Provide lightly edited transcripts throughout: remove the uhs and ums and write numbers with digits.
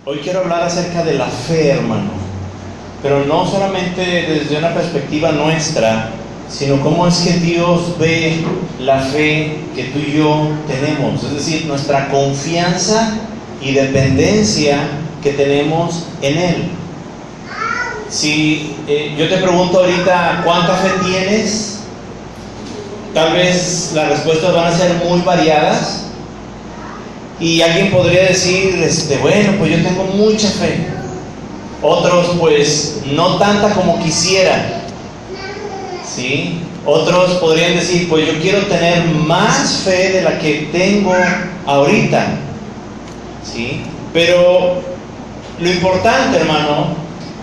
Hoy quiero hablar acerca de la fe, hermano, pero no solamente desde una perspectiva nuestra, sino cómo es que Dios ve la fe que tú y yo tenemos, es decir, nuestra confianza y dependencia que tenemos en Él. Si yo te pregunto ahorita, ¿cuánta fe tienes? Tal vez las respuestas van a ser muy variadas. Y alguien podría decir, bueno, pues yo tengo mucha fe. Otros, pues, no tanta como quisiera. ¿Sí? Otros podrían decir, pues yo quiero tener más fe de la que tengo ahorita. ¿Sí? Pero lo importante, hermano,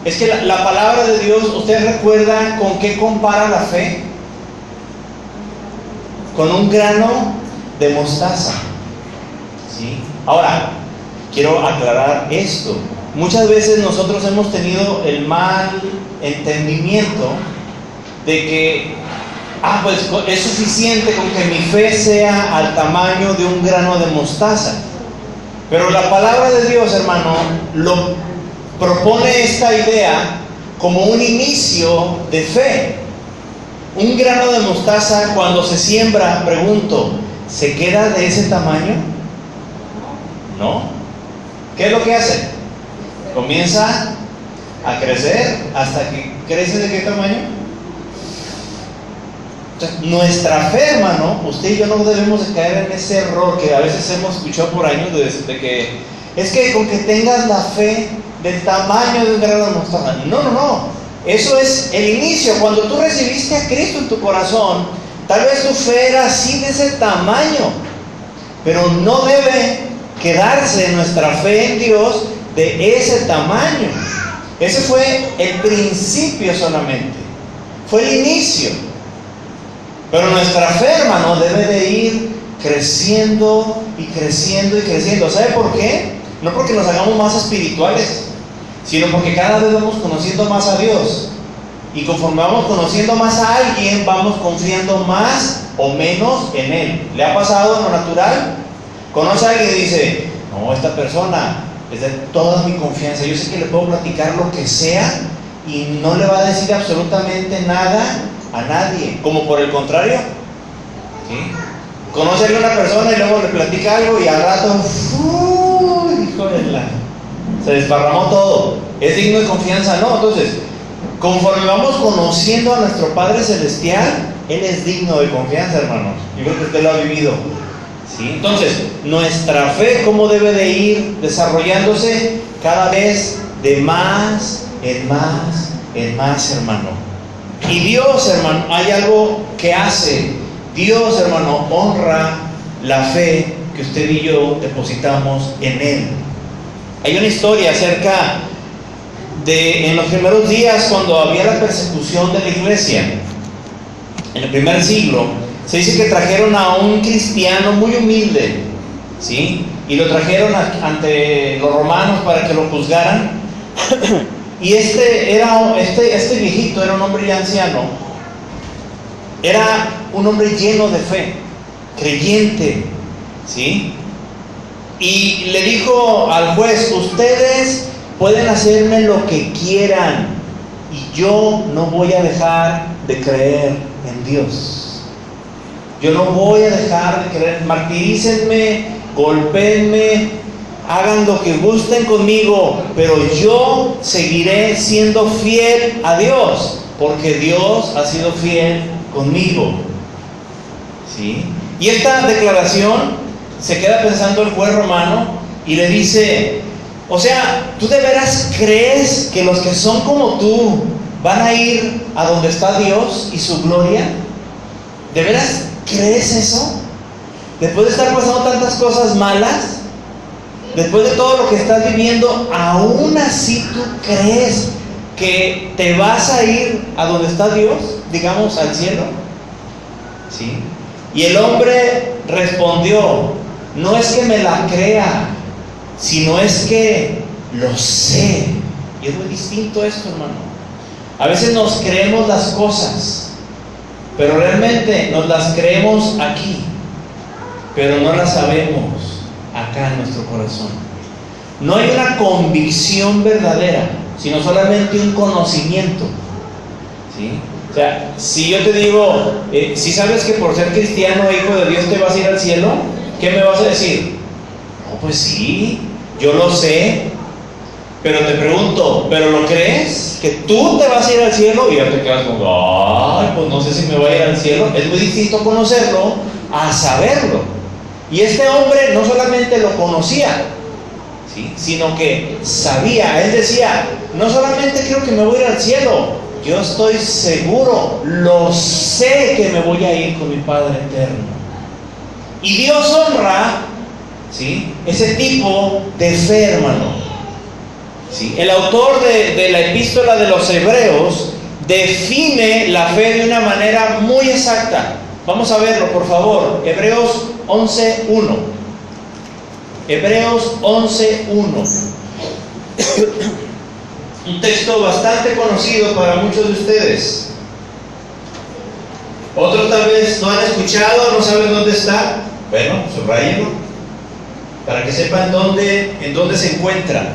es que la palabra de Dios, ¿usted recuerda con qué compara la fe? Con un grano de mostaza. ¿Sí? Ahora, quiero aclarar esto. Muchas veces nosotros hemos tenido el mal entendimiento de que, pues es suficiente con que mi fe sea al tamaño de un grano de mostaza. Pero la palabra de Dios, hermano, lo propone esta idea como un inicio de fe. Un grano de mostaza, cuando se siembra, pregunto, ¿se queda de ese tamaño? ¿No? ¿Qué es lo que hace? Comienza a crecer hasta que crece ¿de qué tamaño? Entonces, nuestra fe, hermano, usted y yo no debemos de caer en ese error que a veces hemos escuchado por años de que es que con que tengas la fe del tamaño de un grano de mostaza. No. Eso es el inicio. Cuando tú recibiste a Cristo en tu corazón, tal vez tu fe era así de ese tamaño, pero no debe quedarse nuestra fe en Dios de ese tamaño. Ese fue el principio solamente, fue el inicio. Pero nuestra fe, hermano, debe de ir creciendo y creciendo y creciendo. ¿Sabe por qué? No porque nos hagamos más espirituales, sino porque cada vez vamos conociendo más a Dios. Y conforme vamos conociendo más a alguien, vamos confiando más o menos en Él. ¿Le ha pasado en lo natural? Conoce a alguien y dice, no, esta persona es de toda mi confianza, yo sé que le puedo platicar lo que sea y no le va a decir absolutamente nada a nadie, como por el contrario. ¿Sí? Conoce a una persona y luego le platica algo y al rato, se desparramó todo. ¿Es digno de confianza? No. Entonces, conforme vamos conociendo a nuestro Padre Celestial, Él es digno de confianza, hermanos. Yo creo que usted lo ha vivido. ¿Sí? Entonces, nuestra fe, ¿cómo debe de ir desarrollándose? Cada vez de más en más en más, hermano. Y Dios, hermano, hay algo que hace. Dios, hermano, honra la fe que usted y yo depositamos en Él. Hay una historia acerca de en los primeros días, cuando había la persecución de la iglesia, en el primer siglo. Se dice que trajeron a un cristiano muy humilde, ¿sí? Y lo trajeron ante los romanos para que lo juzgaran. Y este viejito era un hombre ya anciano. Era un hombre lleno de fe, creyente, ¿sí? Y le dijo al juez, ustedes pueden hacerme lo que quieran y yo no voy a dejar de creer en Dios. Yo no voy a dejar de creer. Martirícenme, golpéenme, hagan lo que gusten conmigo, pero yo seguiré siendo fiel a Dios, porque Dios ha sido fiel conmigo. ¿Sí? Y esta declaración se queda pensando el juez romano y le dice, o sea, ¿tú de veras crees que los que son como tú van a ir a donde está Dios y su gloria? ¿De veras crees eso? Después de estar pasando tantas cosas malas, después de todo lo que estás viviendo, aún así tú crees que te vas a ir a donde está Dios, digamos al cielo. ¿Sí? Y el hombre respondió, no es que me la crea, sino es que lo sé. Y es muy distinto esto, hermano. A veces nos creemos las cosas, pero realmente nos las creemos aquí, pero no las sabemos acá en nuestro corazón. No hay una convicción verdadera, sino solamente un conocimiento, ¿sí? O sea, si yo te digo, si sabes que por ser cristiano, hijo de Dios, te vas a ir al cielo, ¿qué me vas a decir? No, pues sí, yo lo sé, pero te pregunto, ¿pero lo crees? ¿Que tú te vas a ir al cielo? Y ya te quedas como, ay, pues no sé si me voy a ir al cielo. Es muy distinto conocerlo a saberlo. Y este hombre no solamente lo conocía, ¿sí?, sino que sabía. Él decía, no solamente creo que me voy a ir al cielo, yo estoy seguro, lo sé que me voy a ir con mi Padre eterno. Y Dios honra, ¿sí?, ese tipo de fe, hermano. ¿Sí? El autor de la epístola de los Hebreos define la fe de una manera muy exacta. Vamos a verlo, por favor. Hebreos 11:1. Hebreos 11:1. Un texto bastante conocido para muchos de ustedes. Otros tal vez no han escuchado, no saben dónde está. Bueno, subrayenlo para que sepan en dónde se encuentra.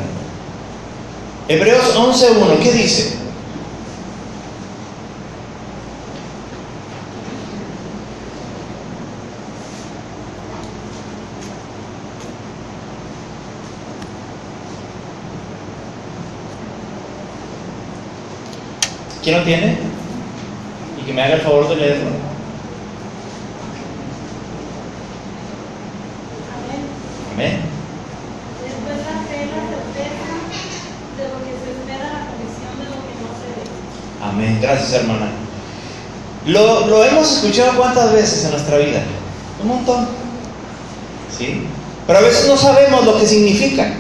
Hebreos 11:1, ¿qué dice? ¿Quién lo tiene? Y que me haga el favor de leerlo. Amén. Amén. Después la fe, la certeza de lo que se espera, la convicción de lo que no se ve. Amén. Gracias, hermana. Lo hemos escuchado ¿cuántas veces en nuestra vida? Un montón. ¿Sí? Pero a veces no sabemos lo que significa.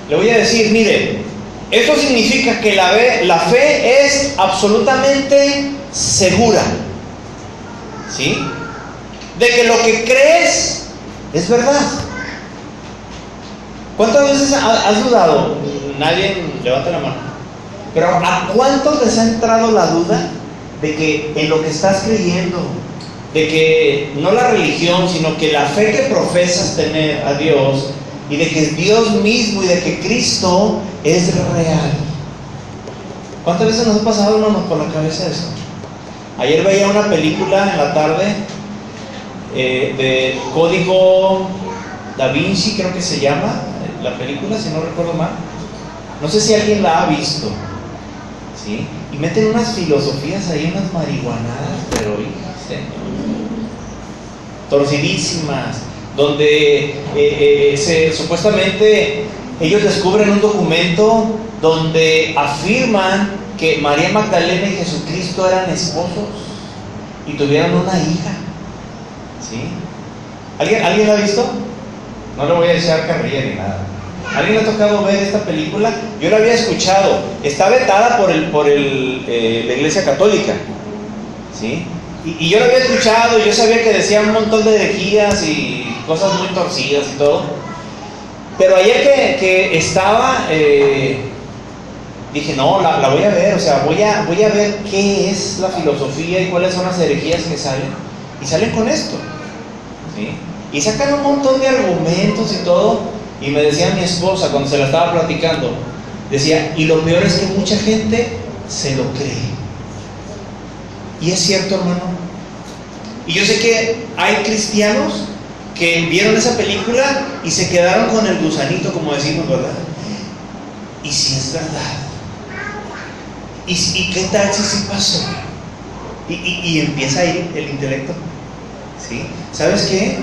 Le voy a decir, mire, esto significa que la fe es absolutamente segura, ¿sí?, de que lo que crees es verdad. ¿Cuántas veces has dudado? Nadie levanta la mano. Pero ¿a cuántos les ha entrado la duda de que en lo que estás creyendo, de que no la religión, sino que la fe que profesas tener a Dios, y de que es Dios mismo y de que Cristo es real? ¿Cuántas veces nos ha pasado, hermano, por la cabeza eso? Ayer veía una película en la tarde de Código Da Vinci, creo que se llama la película, si no recuerdo mal. No sé si alguien la ha visto, ¿sí? Y meten unas filosofías ahí, unas marihuanadas, pero torcidísimas, donde supuestamente ellos descubren un documento donde afirman que María Magdalena y Jesucristo eran esposos y tuvieron una hija, ¿sí? ¿Alguien la ha visto? No le voy a echar carrilla ni nada. ¿Alguien le ha tocado ver esta película? Yo la había escuchado. Está vetada por la Iglesia Católica, ¿sí? Y yo lo había escuchado, y yo sabía que decía un montón de herejías y cosas muy torcidas y todo. Pero ayer que estaba, dije, no, la voy a ver, o sea, voy a ver qué es la filosofía y cuáles son las herejías que salen. Y salen con esto, ¿sí? Y sacan un montón de argumentos y todo. Y me decía mi esposa cuando se la estaba platicando, decía, y lo peor es que mucha gente se lo cree. Y es cierto, hermano. Y yo sé que hay cristianos que vieron esa película y se quedaron con el gusanito, como decimos, ¿verdad? Y si es verdad, ¿y qué tal si sí pasó? Y empieza ahí el intelecto, ¿sí? ¿Sabes qué?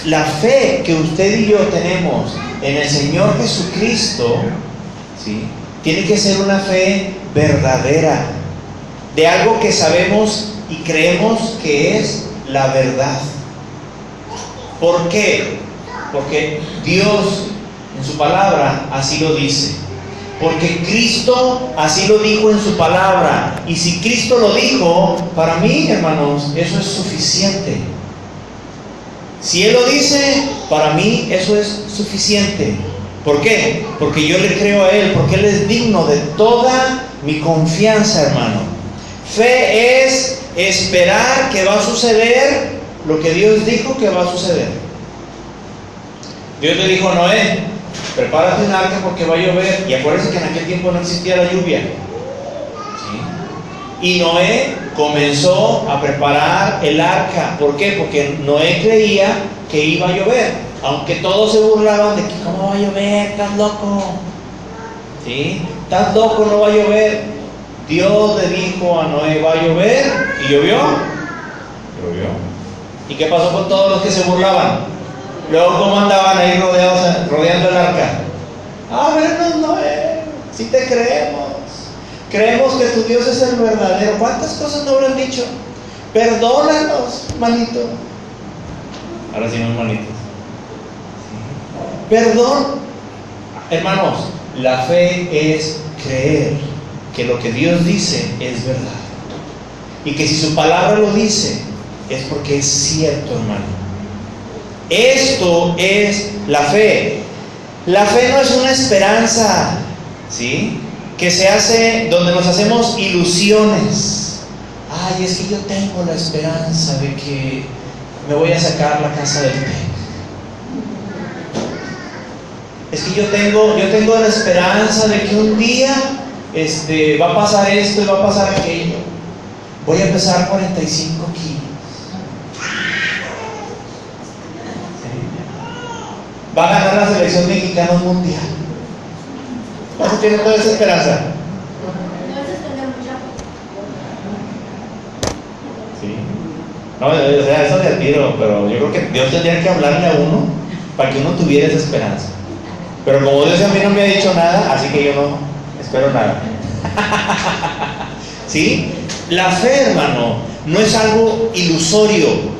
La fe que usted y yo tenemos en el Señor Jesucristo, ¿sí?, tiene que ser una fe verdadera, de algo que sabemos y creemos que es la verdad. ¿Por qué? Porque Dios en su palabra así lo dice. Porque Cristo así lo dijo en su palabra. Y si Cristo lo dijo, para mí, hermanos, eso es suficiente. Si Él lo dice, para mí eso es suficiente. ¿Por qué? Porque yo le creo a Él, porque Él es digno de toda mi confianza, hermano. Fe es esperar que va a suceder lo que Dios dijo que va a suceder. Dios le dijo a Noé, prepárate un arca porque va a llover. Y acuérdense que en aquel tiempo no existía la lluvia. ¿Sí? Y Noé comenzó a preparar el arca. ¿Por qué? Porque Noé creía que iba a llover. Aunque todos se burlaban de que ¿cómo va a llover? ¿Estás loco? ¿Sí? ¿Estás loco? No va a llover. Dios le dijo a Noé, va a llover. ¿Y llovió? Llovió. ¿Y qué pasó con todos los que se burlaban? Luego, ¿cómo andaban ahí rodeando el arca? Vernos, Noé, si te creemos. Creemos que tu Dios es el verdadero. ¿Cuántas cosas no habrán dicho? Perdónanos, manito. Ahora sí, no, manitos. Perdón. Hermanos, la fe es creer que lo que Dios dice es verdad. Y que si su palabra lo dice, es porque es cierto, hermano. Esto es la fe. La fe no es una esperanza, ¿sí?, que se hace donde nos hacemos ilusiones. Ay, es que yo tengo la esperanza de que me voy a sacar la casa del TEC. Es que yo tengo la esperanza de que un día va a pasar esto y va a pasar aquello. Voy a pesar 45 kilos. Va a ganar la selección mexicana mundial. ¿Cuánto tiene toda esa esperanza? Sí. No, o sea, eso le admiro, pero yo creo que Dios tendría que hablarle a uno para que uno tuviera esa esperanza. Pero como Dios a mí no me ha dicho nada, así que yo no espero nada. ¿Sí? La fe, hermano, no es algo ilusorio.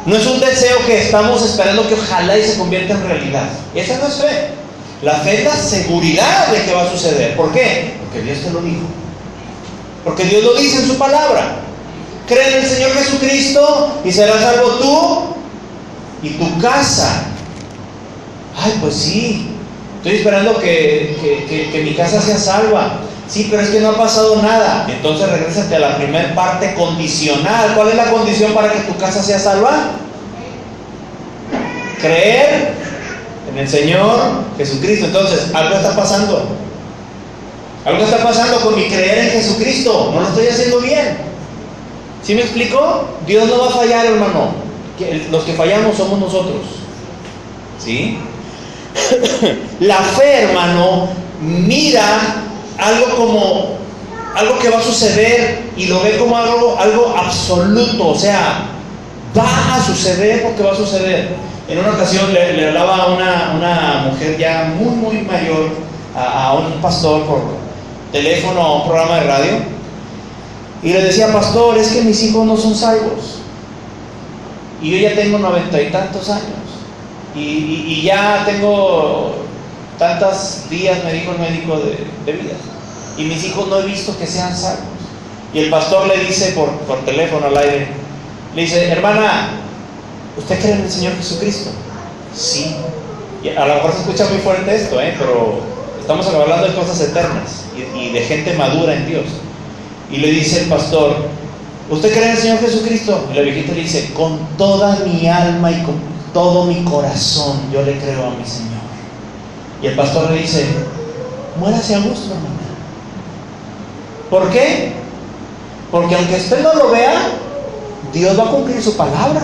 No es un deseo que estamos esperando que ojalá y se convierta en realidad. Esa no es fe. La fe es la seguridad de que va a suceder. ¿Por qué? Porque Dios te lo dijo. Porque Dios lo dice en su palabra. Cree en el Señor Jesucristo y serás salvo tú y tu casa. Ay, pues sí. Estoy esperando que mi casa sea salva. Sí, pero es que no ha pasado nada. Entonces regrésate a la primera parte condicional. ¿Cuál es la condición para que tu casa sea salva? Creer en el Señor Jesucristo. Entonces, algo está pasando. Algo está pasando con mi creer en Jesucristo. No lo estoy haciendo bien. ¿Sí me explico? Dios no va a fallar, hermano. Los que fallamos somos nosotros. ¿Sí? La fe, hermano, mira algo que va a suceder y lo ve como algo absoluto. O sea, va a suceder porque va a suceder. En una ocasión le hablaba a una mujer ya muy, muy mayor, a un pastor por teléfono, a un programa de radio, y le decía: pastor, es que mis hijos no son salvos y yo ya tengo 90 y tantos años y ya tengo tantos días, me dijo el médico, de vida, y mis hijos no he visto que sean salvos. Y el pastor le dice por teléfono al aire, le dice: hermana, ¿usted cree en el Señor Jesucristo? Sí. Y a lo mejor se escucha muy fuerte esto, pero estamos hablando de cosas eternas y de gente madura en Dios. Y le dice el pastor: ¿usted cree en el Señor Jesucristo? Y la viejita le dice: con toda mi alma y con todo mi corazón yo le creo a mi Señor. Y el pastor le dice: muérase a gusto, hermana. ¿Por qué? Porque aunque usted no lo vea, Dios va a cumplir su palabra,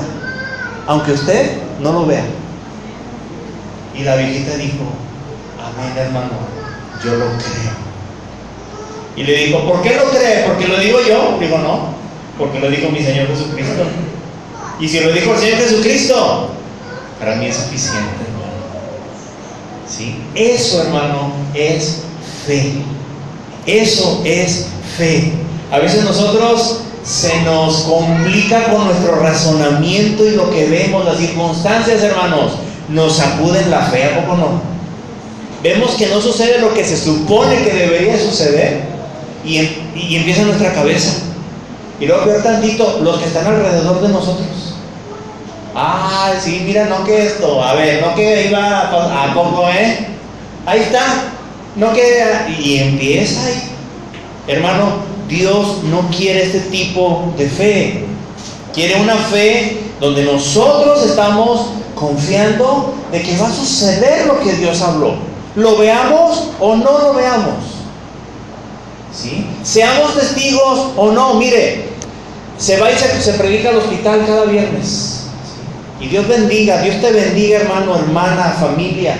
aunque usted no lo vea. Y la viejita dijo: amén, hermano, yo lo creo. Y le dijo: ¿por qué lo cree? ¿Porque lo digo yo? Digo: no, porque lo dijo mi Señor Jesucristo. Y si lo dijo el Señor Jesucristo, para mí es suficiente, hermano. ¿Sí? Eso, hermano, es fe. Eso es fe. A veces nosotros se nos complica con nuestro razonamiento y lo que vemos, las circunstancias, hermanos, nos sacuden la fe, ¿a poco no? Vemos que no sucede lo que se supone que debería suceder y empieza nuestra cabeza. Y luego peor tantito, los que están alrededor de nosotros. Ah, sí, mira, no que esto, a ver, no que iba a poco, ahí está, no que, y empieza ahí. Hermano, Dios no quiere este tipo de fe. Quiere una fe donde nosotros estamos confiando de que va a suceder lo que Dios habló. Lo veamos o no lo veamos. ¿Sí? Seamos testigos o no. Mire, se va y se predica al hospital cada viernes. ¿Sí? Y Dios bendiga, Dios te bendiga, hermano, hermana, familia,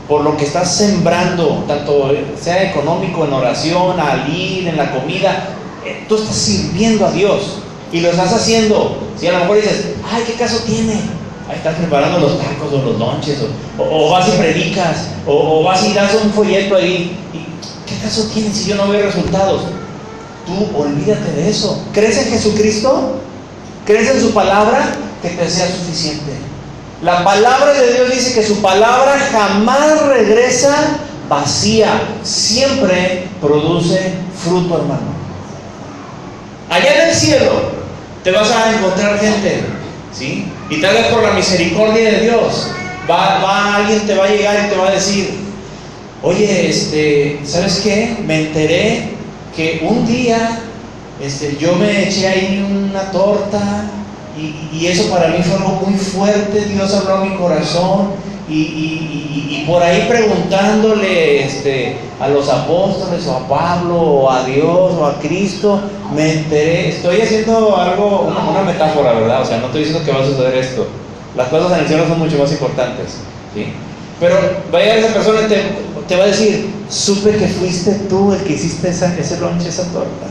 por lo que estás sembrando, tanto sea económico, en oración, al ir, en la comida. Tú estás sirviendo a Dios y lo estás haciendo. Si a lo mejor dices, ay, ¿qué caso tiene? Ahí estás preparando los tacos o los lonches, o vas y predicas, o vas y das un folleto ahí. ¿Qué caso tiene si yo no veo resultados? Tú olvídate de eso. ¿Crees en Jesucristo? ¿Crees en su palabra? Que te sea suficiente. La palabra de Dios dice que su palabra jamás regresa vacía, siempre produce fruto, hermano. Allá en el cielo te vas a encontrar gente, ¿sí? Y tal vez por la misericordia de Dios alguien te va a llegar y te va a decir, oye, ¿sabes qué? Me enteré que un día yo me eché ahí una torta y eso para mí fue algo muy fuerte. Dios habló a mi corazón y por ahí preguntándole a los apóstoles o a Pablo o a Dios o a Cristo, me enteré. Estoy haciendo algo, una metáfora, ¿verdad? O sea, no estoy diciendo que va a suceder esto. Las cosas en el cielo son mucho más importantes, ¿sí? Pero va a llegar esa persona y te va a decir, supe que fuiste tú el que hiciste ese lonche, esa torta,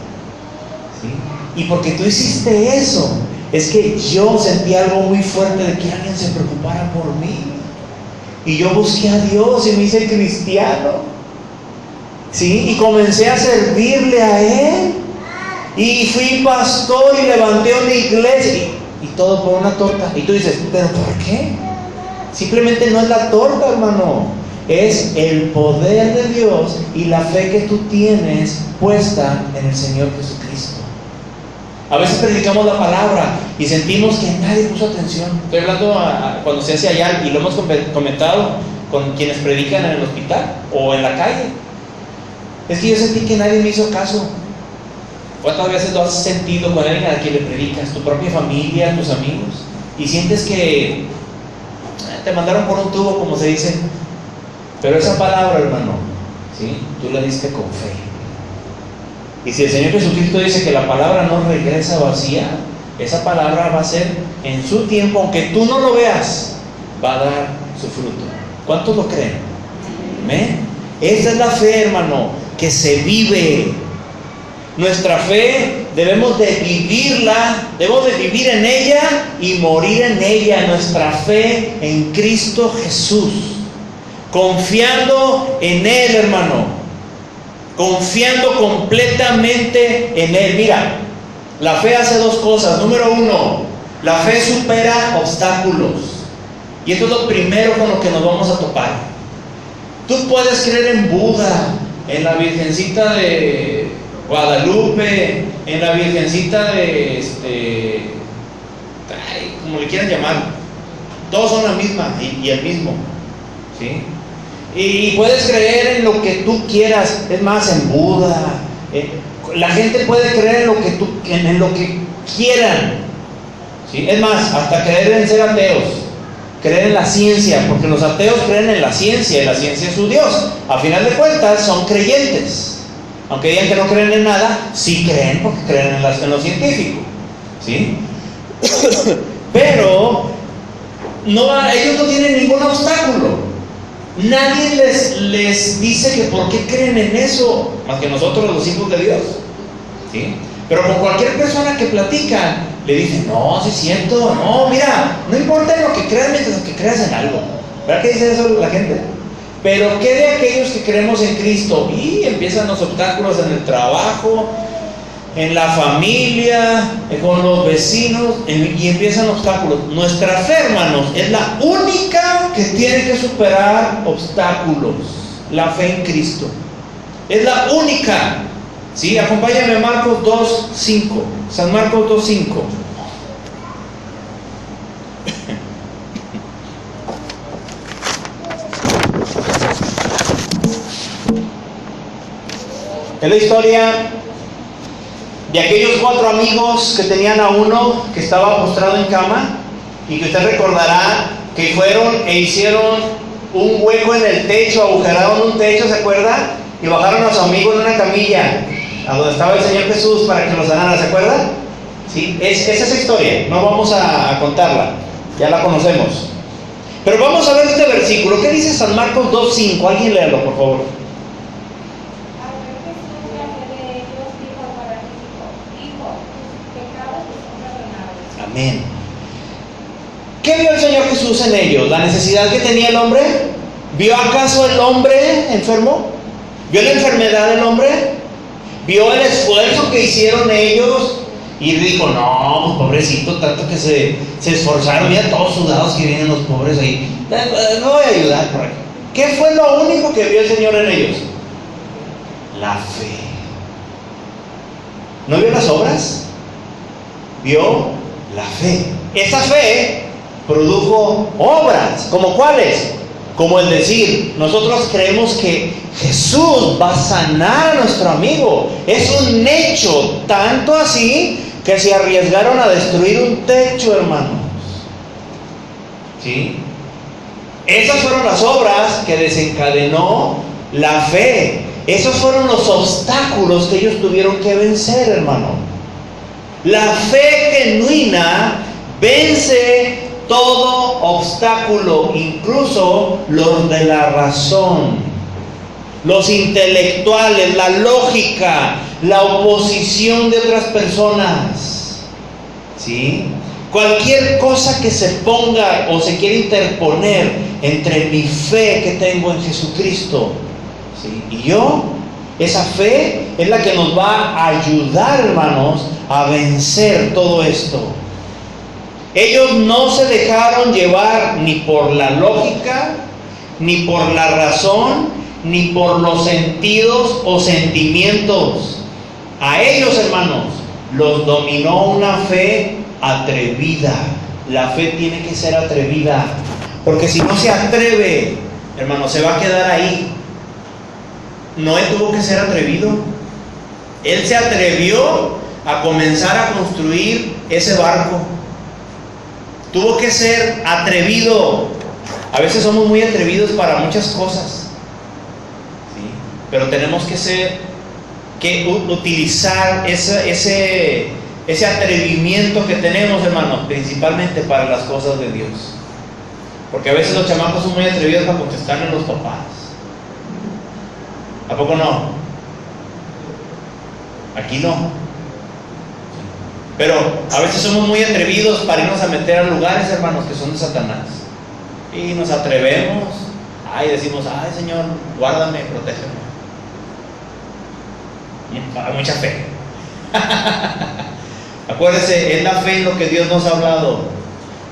¿sí? Y porque tú hiciste eso, es que yo sentí algo muy fuerte de que alguien se preocupara por mí. Y yo busqué a Dios y me hice cristiano, ¿sí? Y comencé a servirle a Él. Y fui pastor y levanté una iglesia. Y todo por una torta. Y tú dices, ¿pero por qué? Simplemente no es la torta, hermano. Es el poder de Dios y la fe que tú tienes puesta en el Señor Jesucristo. A veces predicamos la palabra y sentimos que nadie puso atención. Estoy hablando cuando se hace allá, y lo hemos comentado con quienes predican en el hospital o en la calle. Es que yo sentí que nadie me hizo caso. ¿Cuántas veces lo has sentido con alguien a quien le predicas? Tu propia familia, tus amigos. Y sientes que te mandaron por un tubo, como se dice. Pero esa palabra, hermano, ¿sí? Tú la diste con fe. Y si el Señor Jesucristo dice que la palabra no regresa vacía, esa palabra va a ser en su tiempo, aunque tú no lo veas, va a dar su fruto. ¿Cuántos lo creen? ¿Amén? Esa es la fe, hermano, que se vive. Nuestra fe debemos de vivirla, debemos de vivir en ella y morir en ella. Nuestra fe en Cristo Jesús, confiando en Él, hermano. Confiando completamente en Él. Mira, la fe hace dos cosas. Número uno, la fe supera obstáculos. Y esto es lo primero con lo que nos vamos a topar. Tú puedes creer en Buda, en la Virgencita de Guadalupe, en la Virgencita de como le quieran llamar. Todos son la misma y el mismo, ¿sí? Y puedes creer en lo que tú quieras, es más, en Buda. La gente puede creer en lo que quieran, ¿sí? Es más, hasta creer en ser ateos, creer en la ciencia, porque los ateos creen en la ciencia y la ciencia es su Dios. A final de cuentas son creyentes, aunque digan que no creen en nada, sí creen porque creen en lo científico, ¿sí? Pero ellos no tienen ningún obstáculo. Nadie les dice que por qué creen en eso, más que nosotros los hijos de Dios, ¿sí? Pero con cualquier persona que platican, le dicen, no, sí es cierto, no, mira, no importa en lo que creas mientras que creas en algo. ¿Verdad que dice eso la gente? Pero ¿qué de aquellos que creemos en Cristo? Y empiezan los obstáculos en el trabajo, en la familia, con los vecinos, y empiezan obstáculos. Nuestra fe, hermanos, es la única que tiene que superar obstáculos. La fe en Cristo es la única, ¿sí? Acompáñame a Marcos 2:5. San Marcos 2:5. Es la historia de aquellos 4 amigos que tenían a uno que estaba postrado en cama, y que usted recordará que fueron e hicieron un hueco en el techo, agujeraron un techo, ¿se acuerda? Y bajaron a su amigo en una camilla, a donde estaba el Señor Jesús para que lo sanara, ¿se acuerda? ¿Sí? Es esa historia, no vamos a contarla, ya la conocemos. Pero vamos a ver este versículo. ¿Qué dice San Marcos 2:5? Alguien léalo, por favor. Amén. ¿Qué vio el Señor Jesús en ellos? ¿La necesidad que tenía el hombre? ¿Vio acaso el hombre enfermo? ¿Vio la enfermedad del hombre? ¿Vio el esfuerzo que hicieron ellos? Y dijo, no, pues pobrecito, tanto que se esforzaron, mira todos sudados que vienen los pobres ahí. No voy a ayudar por aquí. ¿Qué fue lo único que vio el Señor en ellos? La fe. ¿No vio las obras? Vio la fe. Esa fe produjo obras. ¿Como cuáles? Como el decir, nosotros creemos que Jesús va a sanar a nuestro amigo. Es un hecho, tanto así que se arriesgaron a destruir un techo, hermanos. ¿Sí? Esas fueron las obras que desencadenó la fe. Esos fueron los obstáculos que ellos tuvieron que vencer, hermano. La fe genuina vence todo obstáculo, incluso los de la razón, los intelectuales, la lógica, la oposición de otras personas. ¿Sí? Cualquier cosa que se ponga o se quiera interponer entre mi fe que tengo en Jesucristo, ¿sí?, y yo, esa fe es la que nos va a ayudar, hermanos, a vencer todo esto. Ellos no se dejaron llevar ni por la lógica, ni por la razón, ni por los sentidos o sentimientos. A ellos, hermanos, los dominó una fe atrevida. La fe tiene que ser atrevida, porque si no se atreve, hermano, se va a quedar ahí. Noé tuvo que ser atrevido. Él se atrevió a comenzar a construir ese barco. Tuvo que ser atrevido. A veces somos muy atrevidos para muchas cosas, ¿sí? Pero tenemos que utilizar ese atrevimiento que tenemos, hermanos, principalmente para las cosas de Dios. Porque a veces los chamacos son muy atrevidos para contestarle a los papás. ¿A poco no? Aquí no. Pero a veces somos muy atrevidos para irnos a meter a lugares, hermanos, que son de Satanás. Y nos atrevemos. Ay, decimos, ay, Señor, guárdame, protégeme. Hay mucha fe. Acuérdese, es la fe en lo que Dios nos ha hablado.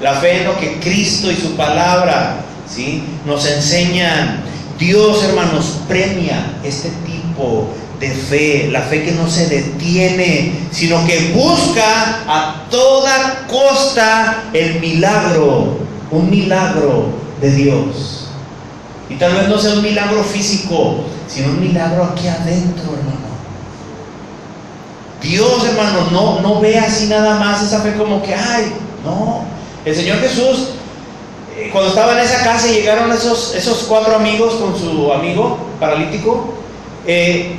La fe en lo que Cristo y su palabra, ¿sí?, nos enseñan. Dios, hermanos, premia este tipo de fe, la fe que no se detiene, sino que busca a toda costa el milagro, un milagro de Dios. Y tal vez no sea un milagro físico, sino un milagro aquí adentro, hermano. Dios, hermano, no ve así nada más esa fe como que, ay, no. El Señor Jesús, cuando estaba en esa casa y llegaron esos 4 amigos con su amigo paralítico, el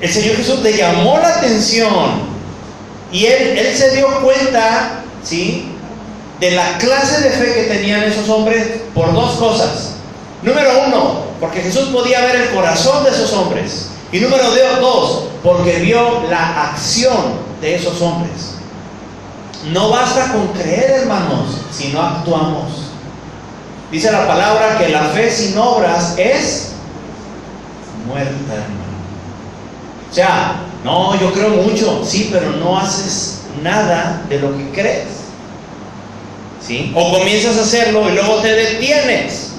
Señor Jesús le llamó la atención y él se dio cuenta, ¿sí?, de la clase de fe que tenían esos hombres por 2 cosas. Número 1, porque Jesús podía ver el corazón de esos hombres. Y número 2, porque vio la acción de esos hombres. No basta con creer, hermanos, si no actuamos. Dice la palabra que la fe sin obras es muerta, hermano. O sea, no, yo creo mucho, sí, pero no haces nada de lo que crees, ¿sí? O comienzas a hacerlo y luego te detienes.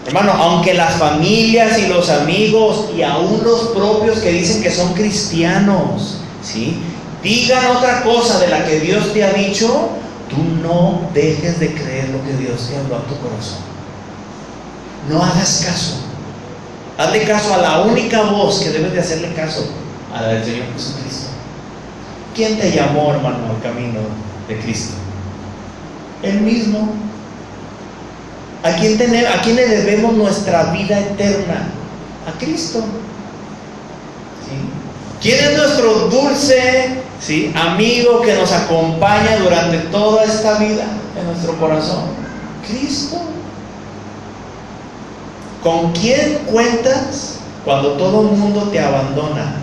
Hermano, aunque las familias y los amigos y aún los propios que dicen que son cristianos, ¿sí?, digan otra cosa de la que Dios te ha dicho, tú no dejes de creer lo que Dios te habló a tu corazón. No hagas caso. Hazle caso a la única voz que debes de hacerle caso, a la del Señor Jesucristo. ¿Quién te llamó, hermano, al camino de Cristo? Él mismo. ¿A quién le debemos nuestra vida eterna? A Cristo. ¿Sí? ¿Quién es nuestro dulce, ¿sí?, amigo que nos acompaña durante toda esta vida en nuestro corazón? Cristo. ¿Con quién cuentas cuando todo el mundo te abandona?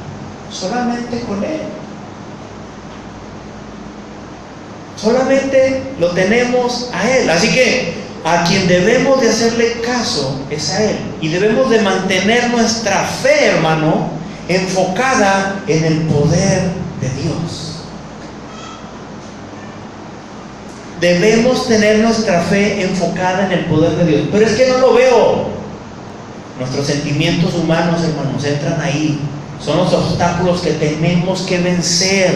Solamente con Él. Solamente lo tenemos a Él. Así que a quien debemos de hacerle caso es a Él. Y debemos de mantener nuestra fe, hermano, enfocada en el poder de Dios. Debemos tener nuestra fe enfocada en el poder de Dios. Pero es que no lo veo. Nuestros sentimientos humanos, hermanos, entran ahí. Son los obstáculos que tenemos que vencer.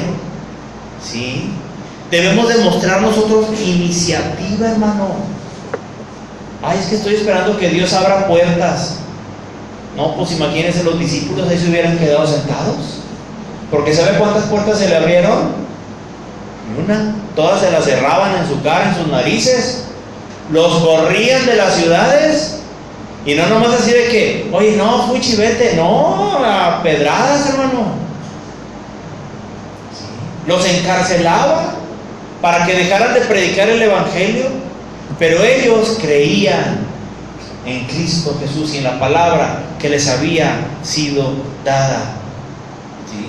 ¿Sí? Debemos demostrar nosotros iniciativa, hermano. Ay, es que estoy esperando que Dios abra puertas. No, pues imagínense, los discípulos ahí se hubieran quedado sentados. Porque ¿sabe cuántas puertas se le abrieron? Ni una. Todas se las cerraban en su cara, en sus narices. Los corrían de las ciudades. Y no nomás así de que, oye, no, fui chivete. No, a pedradas, hermano. Sí. Los encarcelaban para que dejaran de predicar el evangelio. Pero ellos creían en Cristo Jesús y en la palabra que les había sido dada. ¿Sí?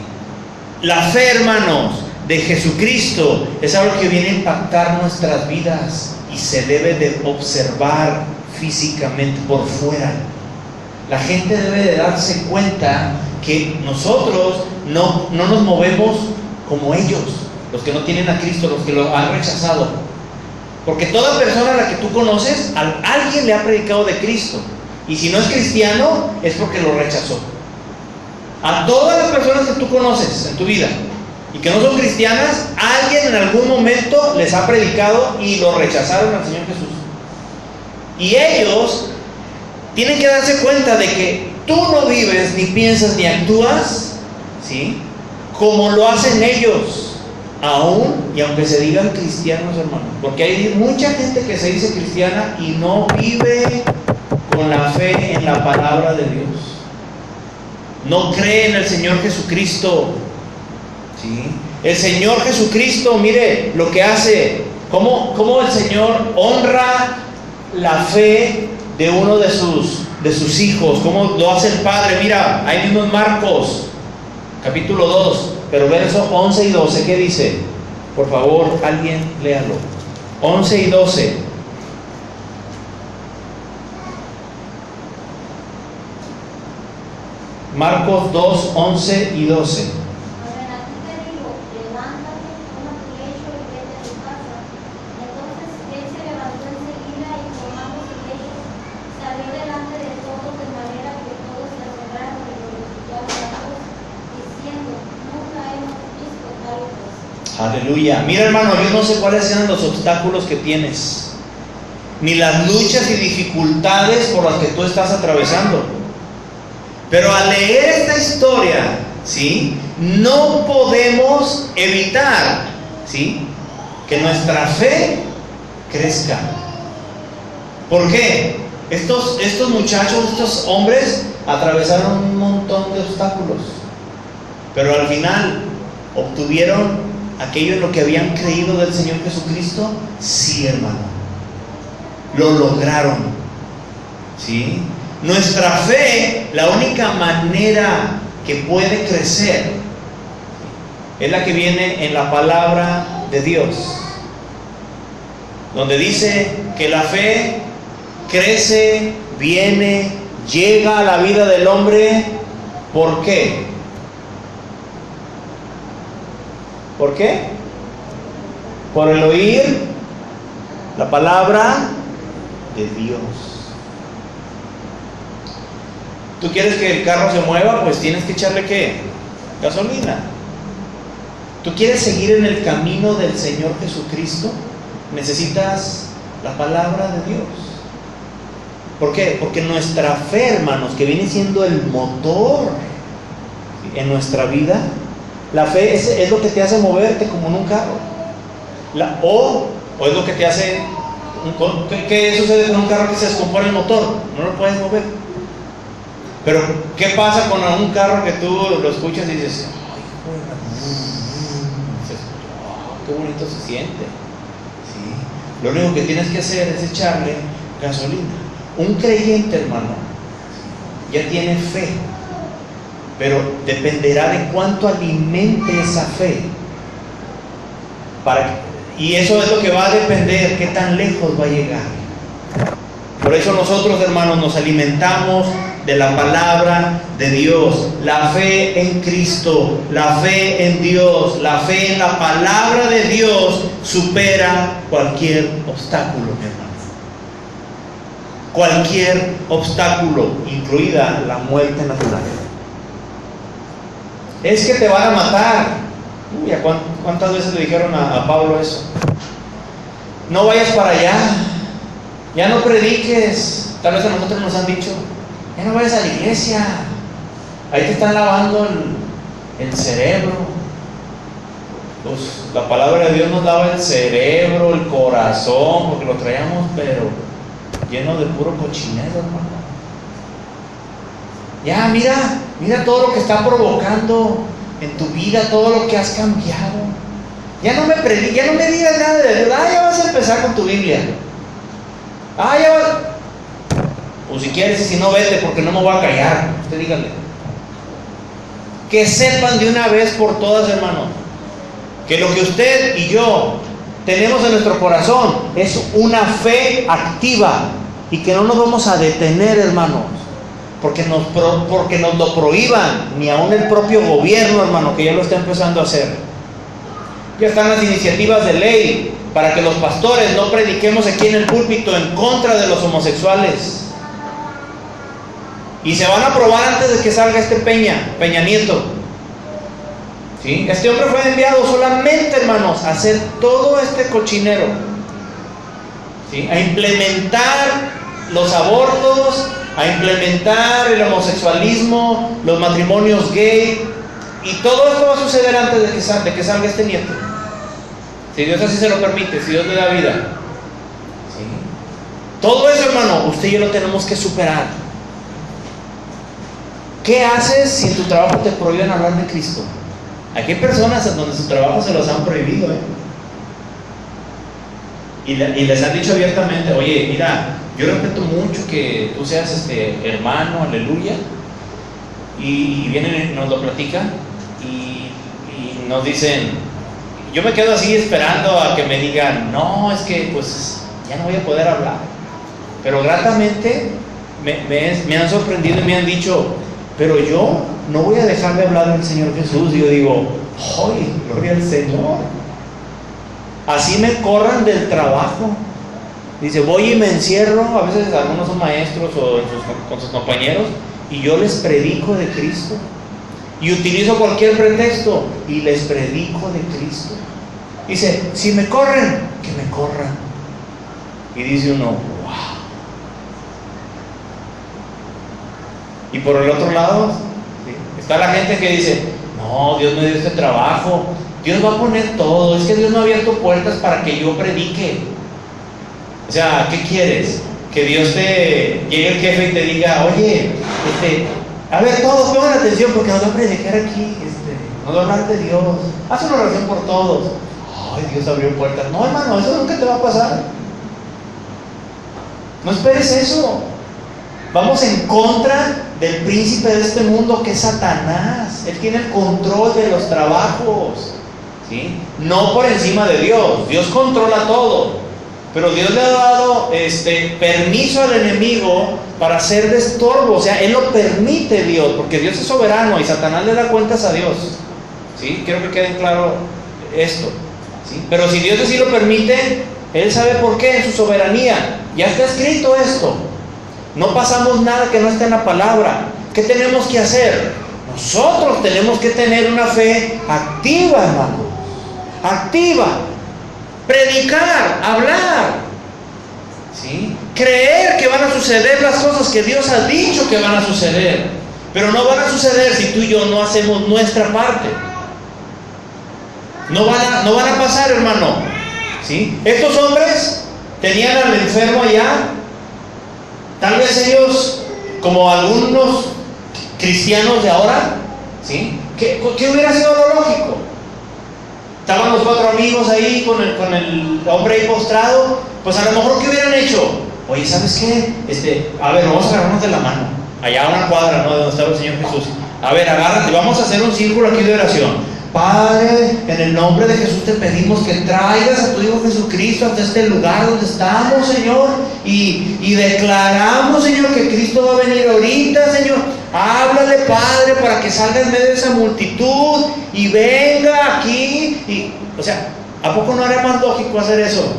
La fe, hermanos, de Jesucristo es algo que viene a impactar nuestras vidas y se debe de observar físicamente por fuera. La gente debe de darse cuenta que nosotros no nos movemos como ellos, los que no tienen a Cristo, los que lo han rechazado. Porque toda persona a la que tú conoces, alguien le ha predicado de Cristo. Y si no es cristiano, es porque lo rechazó. A todas las personas que tú conoces en tu vida y que no son cristianas, alguien en algún momento les ha predicado y lo rechazaron al Señor Jesús. Y ellos tienen que darse cuenta de que tú no vives, ni piensas, ni actúas, ¿sí?, como lo hacen ellos. Aún y aunque se digan cristianos, hermanos, porque hay mucha gente que se dice cristiana y no vive con la fe en la palabra de Dios. No cree en el Señor Jesucristo. ¿Sí? El Señor Jesucristo, mire lo que hace, cómo el Señor honra la fe de uno de sus hijos, cómo lo hace el Padre. Mira, ahí mismo en Marcos capítulo 2, pero versos 11 y 12, ¿qué dice? Por favor, alguien léalo. 11 y 12. Marcos 2, 11 y 12. Aleluya. Mira, hermano, yo no sé cuáles sean los obstáculos que tienes, ni las luchas y dificultades por las que tú estás atravesando. Pero al leer esta historia, ¿sí?, no podemos evitar, ¿sí?, que nuestra fe crezca. ¿Por qué? Estos muchachos, estos hombres atravesaron un montón de obstáculos, pero al final obtuvieron aquello en lo que habían creído del Señor Jesucristo. Sí, hermano, lo lograron. ¿Sí? Nuestra fe, la única manera que puede crecer es la que viene en la palabra de Dios, donde dice que la fe crece, viene, llega a la vida del hombre. ¿Por qué? ¿Por qué? Por el oír la palabra de Dios. ¿Tú quieres que el carro se mueva? Pues tienes que echarle ¿qué? Gasolina. ¿Tú quieres seguir en el camino del Señor Jesucristo? Necesitas la palabra de Dios. ¿Por qué? Porque nuestra fe, hermanos, que viene siendo el motor en nuestra vida, la fe es lo que te hace moverte como en un carro. O es lo que te hace ¿Qué sucede con un carro que se descompone el motor? No lo puedes mover. Pero ¿qué pasa con un carro que tú lo escuchas y dices, ay, qué bonito se siente? ¿Sí? Lo único que tienes que hacer es echarle gasolina. Un creyente, hermano, ya tiene fe, pero dependerá de cuánto alimente esa fe. Y eso es lo que va a depender, qué tan lejos va a llegar. Por eso nosotros, hermanos, nos alimentamos de la palabra de Dios. La fe en Cristo, la fe en Dios, la fe en la palabra de Dios supera cualquier obstáculo, mi hermano. Cualquier obstáculo, incluida la muerte natural. Es que te van a matar. Uy, ¿cuántas veces le dijeron a Pablo eso? No vayas para allá, ya no prediques. Tal vez a nosotros nos han dicho, ya no vayas a la iglesia, ahí te están lavando el cerebro. Pues la palabra de Dios nos lava el cerebro, el corazón, porque lo traíamos pero lleno de puro cochinero, hermano. Ya mira todo lo que está provocando en tu vida, todo lo que has cambiado. Ya no me digas nada de Dios. Ya vas a empezar con tu Biblia. Ya vas. O si quieres, y si no, vete, porque no me voy a callar. Usted dígale. Que sepan de una vez por todas, hermano, que lo que usted y yo tenemos en nuestro corazón es una fe activa, y que no nos vamos a detener, hermanos, porque nos lo prohíban, ni aún el propio gobierno, hermano, que ya lo está empezando a hacer. Ya están las iniciativas de ley para que los pastores no prediquemos aquí en el púlpito en contra de los homosexuales. Y se van a aprobar antes de que salga este Peña Nieto. ¿Sí? Este hombre fue enviado solamente, hermanos, a hacer todo este cochinero. ¿Sí? A implementar los abortos, a implementar el homosexualismo, los matrimonios gay, y todo esto va a suceder antes de que salga este nieto, si Dios así se lo permite, si Dios le da vida. ¿Sí? Todo eso, hermano, usted y yo lo tenemos que superar. ¿Qué haces si en tu trabajo te prohíben hablar de Cristo? Aquí hay personas en donde su trabajo se los han prohibido, y les han dicho abiertamente, oye, mira, yo respeto mucho que tú seas hermano, aleluya, y vienen y nos lo platican, y nos dicen, yo me quedo así esperando a que me digan, no, es que pues ya no voy a poder hablar, pero gratamente me han sorprendido y me han dicho, pero yo no voy a dejar de hablar del Señor Jesús. Y yo digo, ¡ay, gloria al Señor! Así me corran del trabajo. Dice, voy y me encierro, a veces algunos son maestros o con sus compañeros, y yo les predico de Cristo. Y utilizo cualquier pretexto y les predico de Cristo. Dice, si me corren, que me corran. Y dice uno, wow. Y por el otro lado, ¿sí?, está la gente que dice, no, Dios me dio este trabajo, Dios va a poner todo, es que Dios me ha abierto puertas para que yo predique. O sea, ¿qué quieres? Que Dios llegue el jefe y te diga, oye, a ver, todos pongan atención porque nos va a predicar aquí, nos va a hablar de Dios, haz una oración por todos. Ay, Dios abrió puertas. No, hermano, eso nunca te va a pasar. No esperes eso. Vamos en contra del príncipe de este mundo, que es Satanás. Él tiene el control de los trabajos, ¿sí? No por encima de Dios. Dios controla todo, pero Dios le ha dado permiso al enemigo para ser de estorbo. O sea, Él lo permite, Dios, porque Dios es soberano y Satanás le da cuentas a Dios, ¿sí? Quiero que quede claro esto, ¿sí? Pero si Dios así lo permite, Él sabe por qué, en su soberanía. Ya está escrito esto. No pasamos nada que no esté en la palabra. ¿Qué tenemos que hacer? Nosotros tenemos que tener una fe activa, hermano. Activa. Predicar, hablar, ¿sí? Creer que van a suceder las cosas que Dios ha dicho que van a suceder. Pero no van a suceder si tú y yo no hacemos nuestra parte. No van a pasar, hermano, ¿sí? Estos hombres tenían al enfermo allá. Tal vez ellos, como algunos cristianos de ahora, ¿sí? ¿Qué hubiera sido lo lógico? Estaban los 4 amigos ahí con el hombre ahí postrado. Pues a lo mejor, ¿qué hubieran hecho? Oye, ¿sabes qué? A ver, vamos a agarrarnos de la mano. Allá a una cuadra, ¿no? De donde estaba el Señor Jesús. A ver, agárrate, vamos a hacer un círculo aquí de oración. Padre, en el nombre de Jesús te pedimos que traigas a tu Hijo Jesucristo hasta este lugar donde estamos, Señor, y declaramos, Señor, que Cristo va a venir ahorita, Señor. Háblale, Padre, para que salga en medio de esa multitud y venga aquí. O sea, ¿a poco no era más lógico hacer eso?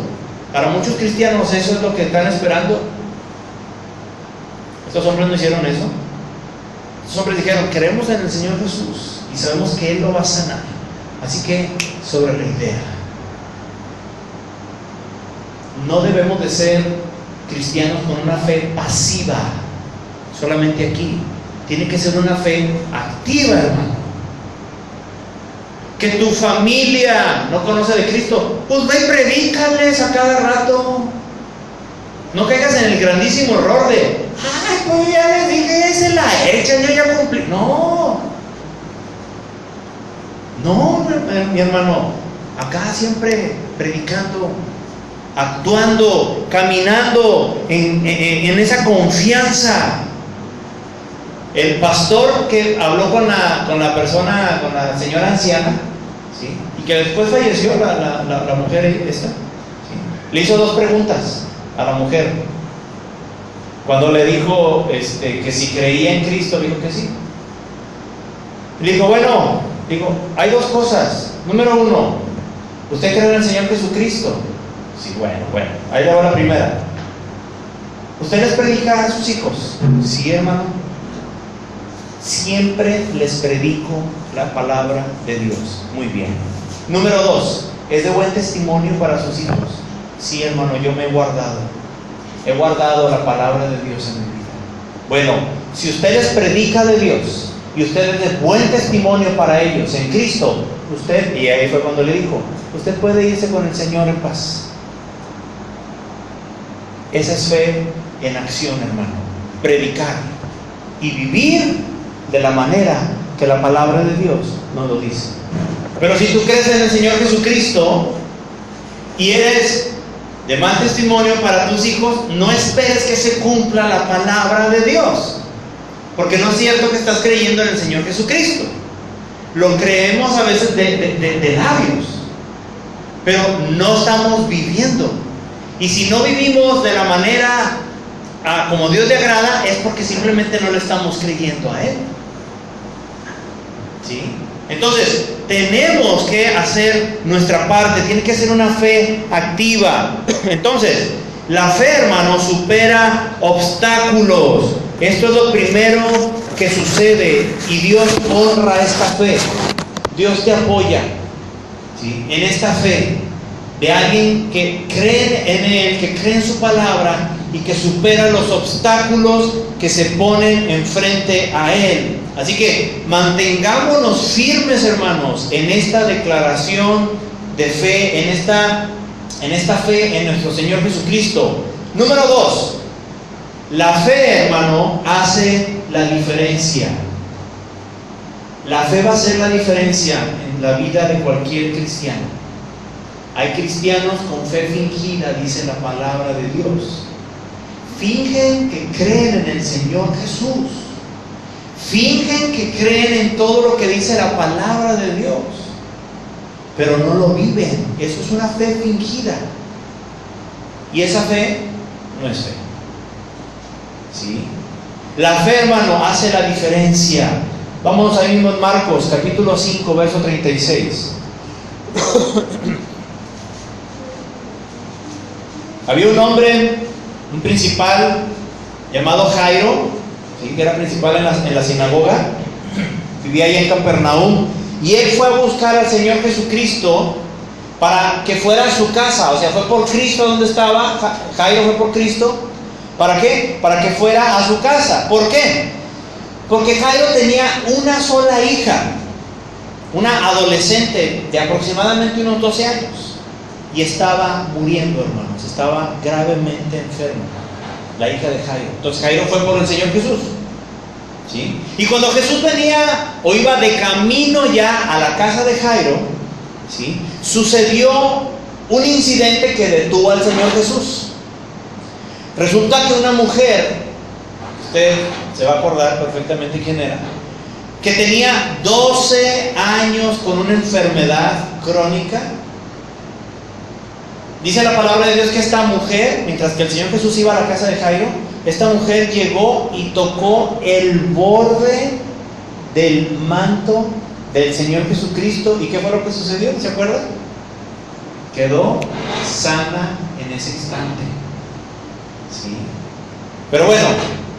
Para muchos cristianos eso es lo que están esperando. Estos hombres no hicieron eso. Estos hombres dijeron: creemos en el Señor Jesús y sabemos que Él lo va a sanar. Así que, sobre la idea, no debemos de ser cristianos con una fe pasiva, solamente aquí. Tiene que ser una fe activa, hermano. Que tu familia no conoce de Cristo, pues ve y predícales a cada rato. No caigas en el grandísimo error de: ay, pues ya les dije, se la echan, yo ya cumplí. No, mi hermano, acá siempre predicando, actuando, caminando en esa confianza. El pastor que habló con la persona, con la señora anciana, ¿sí? Y que después falleció la mujer esta, ¿sí? Le hizo 2 preguntas a la mujer. Cuando le dijo que si creía en Cristo, dijo que sí. Le dijo: bueno, hay 2 cosas. Número 1, ¿usted cree en el Señor Jesucristo? Sí, bueno, ahí le va la primera. ¿Usted les predica a sus hijos? Sí, hermano. Siempre les predico la palabra de Dios. Muy bien. Número 2, ¿es de buen testimonio para sus hijos? Sí, hermano, yo me he guardado la palabra de Dios en mi vida. Bueno, si usted les predica de Dios y usted es de buen testimonio para ellos en Cristo, usted, y ahí fue cuando le dijo, usted puede irse con el Señor en paz. Esa es fe en acción, hermano. Predicar y vivir de la manera que la palabra de Dios nos lo dice. Pero si tú crees en el Señor Jesucristo y eres de mal testimonio para tus hijos, no esperes que se cumpla la palabra de Dios, porque no es cierto que estás creyendo en el Señor Jesucristo. Lo creemos a veces de labios, pero no estamos viviendo. Y si no vivimos de la manera como Dios le agrada, es porque simplemente no le estamos creyendo a Él. ¿Sí? Entonces, tenemos que hacer nuestra parte, tiene que ser una fe activa. Entonces, la fe, hermano, supera obstáculos. Esto es lo primero que sucede y Dios honra esta fe. Dios te apoya, ¿sí?, en esta fe de alguien que cree en Él, que cree en su palabra y que supera los obstáculos que se ponen enfrente a Él. Así que mantengámonos firmes, hermanos, en esta declaración de fe, en esta fe en nuestro Señor Jesucristo. Número 2, la fe, hermano, hace la diferencia. La fe va a hacer la diferencia en la vida de cualquier cristiano. Hay cristianos con fe fingida, dice la palabra de Dios. Fingen que creen en el Señor Jesús. Fingen que creen en todo lo que dice la palabra de Dios, pero no lo viven. Eso es una fe fingida. Y esa fe no es fe. ¿Sí? La fe, hermano, hace la diferencia. Vamos ahí mismo en Marcos, capítulo 5, verso 36. Había un hombre, un principal, llamado Jairo, ¿sí?, que era principal en la sinagoga. Vivía ahí en Capernaum. Y él fue a buscar al Señor Jesucristo para que fuera a su casa. O sea, fue por Cristo donde estaba. Jairo fue por Cristo. ¿Para qué? Para que fuera a su casa. ¿Por qué? Porque Jairo tenía una sola hija, una adolescente de aproximadamente unos 12 años. y estaba muriendo, hermanos, estaba gravemente enferma, la hija de Jairo. Entonces Jairo fue por el Señor Jesús, ¿sí? Y cuando Jesús venía o iba de camino ya a la casa de Jairo, ¿sí?, sucedió un incidente que detuvo al Señor Jesús. Resulta que una mujer, usted se va a acordar perfectamente quién era, que tenía 12 años con una enfermedad crónica. Dice la palabra de Dios que esta mujer, mientras que el Señor Jesús iba a la casa de Jairo, esta mujer llegó y tocó el borde del manto del Señor Jesucristo. ¿Y qué fue lo que sucedió? ¿Se acuerdan? Quedó sana en ese instante, ¿sí? Pero bueno,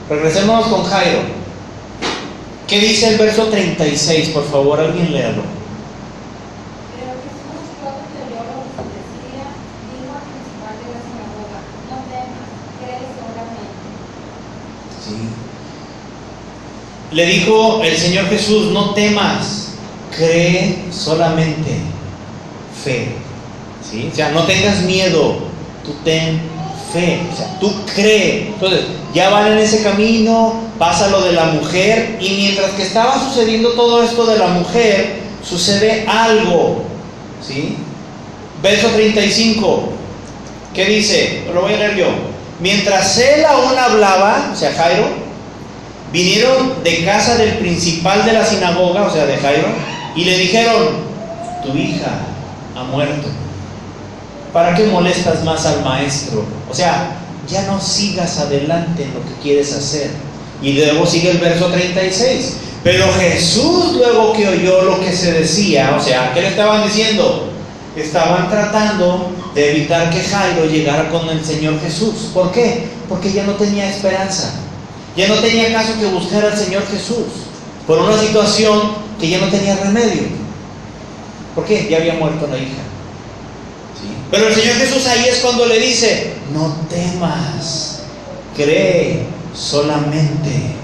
regresemos con Jairo. ¿Qué dice el verso 36? Por favor, alguien léalo. Pero Jesús, luego que oyó lo que se decía, dijo al principal de la sinagoga: no temas, cree solamente. Sí. Le dijo el Señor Jesús: no temas, cree solamente, fe. ¿Sí? O sea, no tengas miedo, tú ten fe, o sea, tú cree. Entonces, ya van en ese camino, pasa lo de la mujer, y mientras que estaba sucediendo todo esto de la mujer, sucede algo, ¿sí? Verso 35, ¿qué dice? Lo voy a leer yo. Mientras él aún hablaba, o sea, Jairo, vinieron de casa del principal de la sinagoga, o sea, de Jairo, y le dijeron: tu hija ha muerto. ¿Para qué molestas más al maestro? O sea, ya no sigas adelante en lo que quieres hacer. Y luego sigue el verso 36. Pero Jesús, luego que oyó lo que se decía, o sea, ¿qué le estaban diciendo? Estaban tratando de evitar que Jairo llegara con el Señor Jesús. ¿Por qué? Porque ya no tenía esperanza. Ya no tenía caso que buscar al Señor Jesús por una situación que ya no tenía remedio. ¿Por qué? Ya había muerto la hija. ¿Sí? Pero el Señor Jesús ahí es cuando le dice: no temas, cree solamente.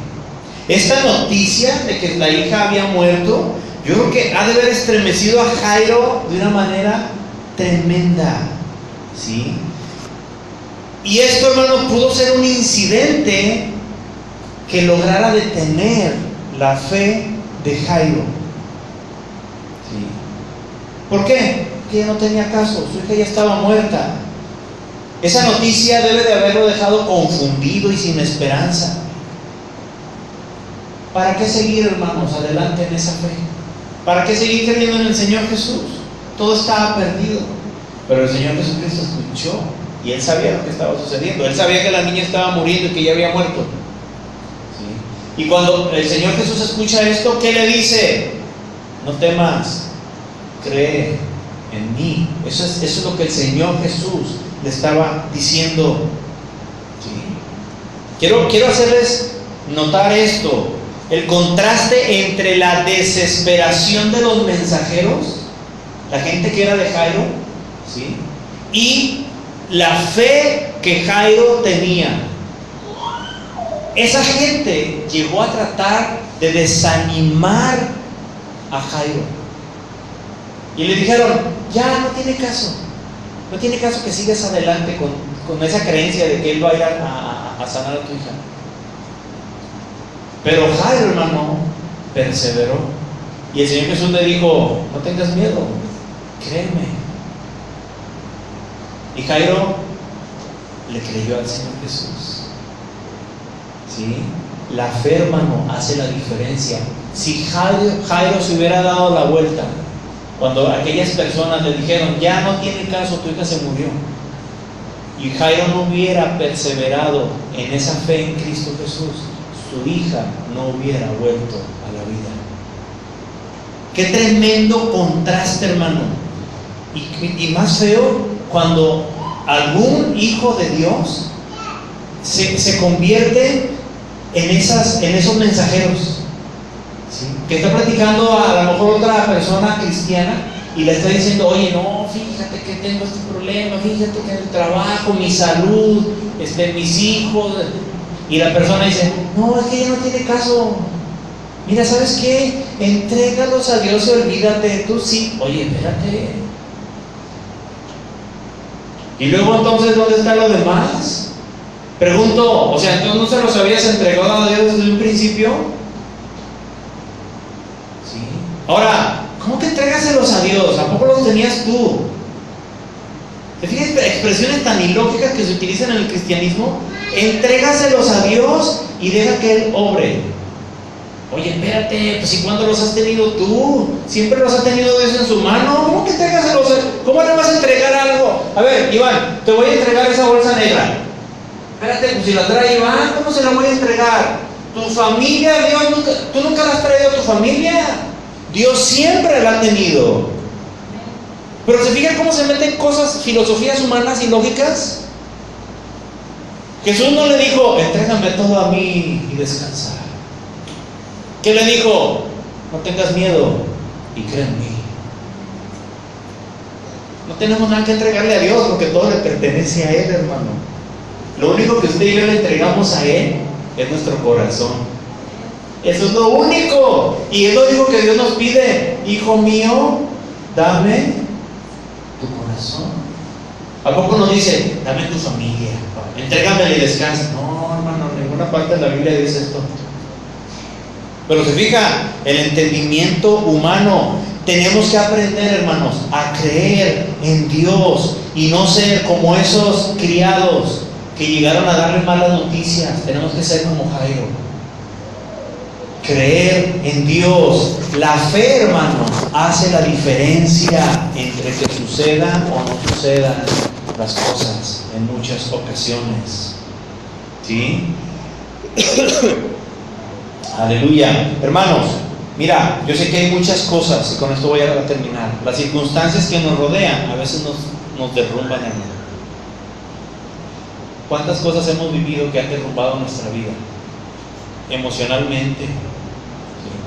Esta noticia de que la hija había muerto, yo creo que ha de haber estremecido a Jairo de una manera tremenda, ¿sí? Y esto, hermano, pudo ser un incidente que lograra detener la fe de Jairo, ¿sí? ¿Por qué? Porque ella no tenía caso, su hija ya estaba muerta. Esa noticia debe de haberlo dejado confundido y sin esperanza. ¿Para qué seguir, hermanos, adelante en esa fe? ¿Para qué seguir creyendo en el Señor Jesús? Todo estaba perdido. Pero el Señor Jesucristo escuchó y Él sabía lo que estaba sucediendo. Él sabía que la niña estaba muriendo y que ya había muerto, ¿sí? Y cuando el Señor Jesús escucha esto, ¿qué le dice? No temas, cree en mí. Eso es lo que el Señor Jesús le estaba diciendo, ¿sí? Quiero hacerles notar esto. El contraste entre la desesperación de los mensajeros, la gente que era de Jairo, ¿sí?, y la fe que Jairo tenía. Esa gente llegó a tratar de desanimar a Jairo. Y le dijeron: ya no tiene caso. No tiene caso que sigas adelante con esa creencia de que Él va a ir a sanar a tu hija. Pero Jairo, hermano, perseveró. Y el Señor Jesús le dijo: no tengas miedo, créeme. Y Jairo le creyó al Señor Jesús, ¿sí? La fe, hermano, hace la diferencia. Si Jairo se hubiera dado la vuelta cuando aquellas personas le dijeron: ya no tiene caso, tu hija se murió, y Jairo no hubiera perseverado en esa fe en Cristo Jesús, su hija no hubiera vuelto a la vida. Qué tremendo contraste, hermano. Y más feo cuando algún hijo de Dios se convierte en esos mensajeros, ¿sí?, que está platicando a lo mejor otra persona cristiana y le está diciendo: oye, no, fíjate que tengo este problema, fíjate que el trabajo, mi salud, mis hijos. Y la persona dice: no, es que ella no tiene caso. Mira, ¿sabes qué? Entrégalos a Dios y olvídate. Tú sí. Oye, espérate. Y luego entonces, ¿dónde está lo demás? Pregunto, o sea, ¿tú no se los habías entregado a Dios desde un principio? Sí. Ahora, ¿cómo que entrégaselos a Dios? ¿A poco los tenías tú? ¿Te fijas expresiones tan ilógicas que se utilizan en el cristianismo? Entrégaselos a Dios y deja que Él obre. Oye, espérate, pues ¿y cuándo los has tenido tú? Siempre los ha tenido Dios en su mano. ¿Cómo que entrégaselos? ¿Cómo le vas a entregar algo? A ver, Iván, te voy a entregar esa bolsa negra. Espérate, pues si la trae Iván, ¿cómo se la voy a entregar? Tu familia, Dios nunca, tú nunca la has traído a tu familia. Dios siempre la ha tenido. Pero se fijan cómo se meten cosas, filosofías humanas y lógicas. Jesús no le dijo, entrégame todo a mí y descansa. ¿Qué le dijo? No tengas miedo y cree en mí. No tenemos nada que entregarle a Dios porque todo le pertenece a Él, hermano. Lo único que usted y yo le entregamos a Él es nuestro corazón. Eso es lo único. Y es lo único que Dios nos pide. Hijo mío, dame tu corazón. ¿A poco nos dice, dame tu familia, entrégame y descansa? No, hermano, en ninguna parte de la Biblia dice esto. Pero se fija, el entendimiento humano, tenemos que aprender, hermanos, a creer en Dios y no ser como esos criados que llegaron a darle malas noticias. Tenemos que ser como Jairo. Creer en Dios. La fe, hermanos, hace la diferencia entre que sucedan o no sucedan las cosas en muchas ocasiones. ¿Sí? Aleluya. Hermanos, mira, yo sé que hay muchas cosas y con esto voy a terminar. Las circunstancias que nos rodean a veces nos derrumban, hermano. ¿Cuántas cosas hemos vivido que han derrumbado nuestra vida? Emocionalmente.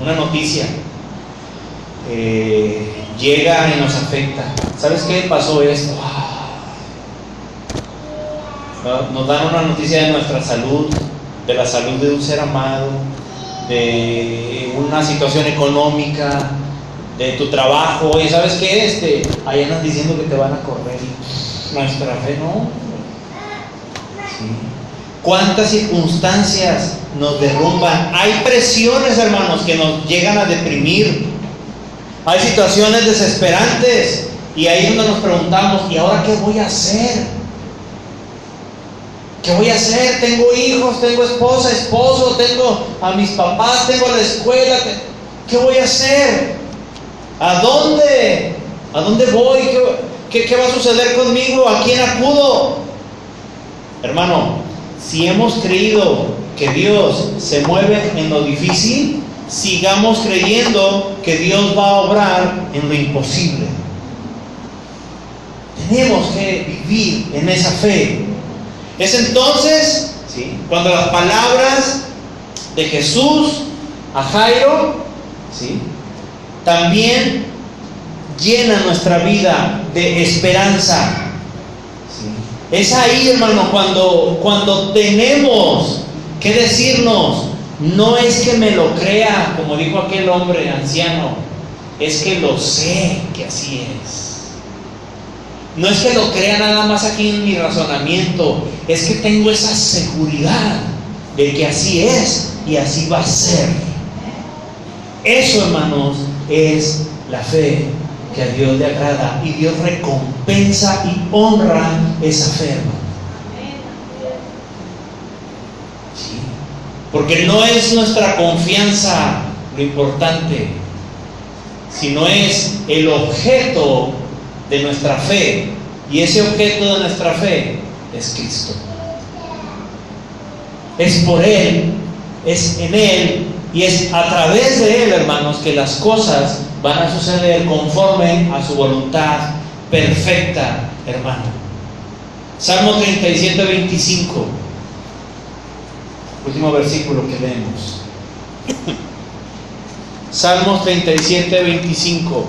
Una noticia llega y nos afecta. ¿Sabes qué? Pasó esto. Nos dan una noticia de nuestra salud, de la salud de un ser amado, de una situación económica, de tu trabajo. Oye, ¿sabes qué? Ahí andan diciendo que te van a correr. Nuestra fe no. ¿Sí? ¿Cuántas circunstancias nos derrumban? Hay presiones, hermanos, que nos llegan a deprimir. Hay situaciones desesperantes. Y ahí es donde nos preguntamos, ¿y ahora qué voy a hacer? ¿Qué voy a hacer? Tengo hijos, tengo esposa, esposo, tengo a mis papás, tengo la escuela. ¿Qué voy a hacer? ¿A dónde? ¿A dónde voy? ¿Qué va a suceder conmigo? ¿A quién acudo? Hermano, si hemos creído que Dios se mueve en lo difícil, sigamos creyendo que Dios va a obrar en lo imposible. Tenemos que vivir en esa fe. Es entonces, ¿sí?, cuando las palabras de Jesús a Jairo, ¿sí?, también llenan nuestra vida de esperanza. ¿Sí? Es ahí, hermano, cuando tenemos que decirnos, no es que me lo crea, como dijo aquel hombre anciano, es que lo sé que así es. No es que lo crea nada más aquí en mi razonamiento, es que tengo esa seguridad de que así es y así va a ser. Eso, hermanos, es la fe que a Dios le agrada, y Dios recompensa y honra esa fe, hermano. ¿Sí? Porque no es nuestra confianza lo importante, sino es el objeto de nuestra fe, y ese objeto de nuestra fe es Cristo. Es por Él, es en Él y es a través de Él, hermanos, que las cosas van a suceder conforme a su voluntad perfecta, hermano. Salmo 37, 25, último versículo que leemos. Salmos 37, 25.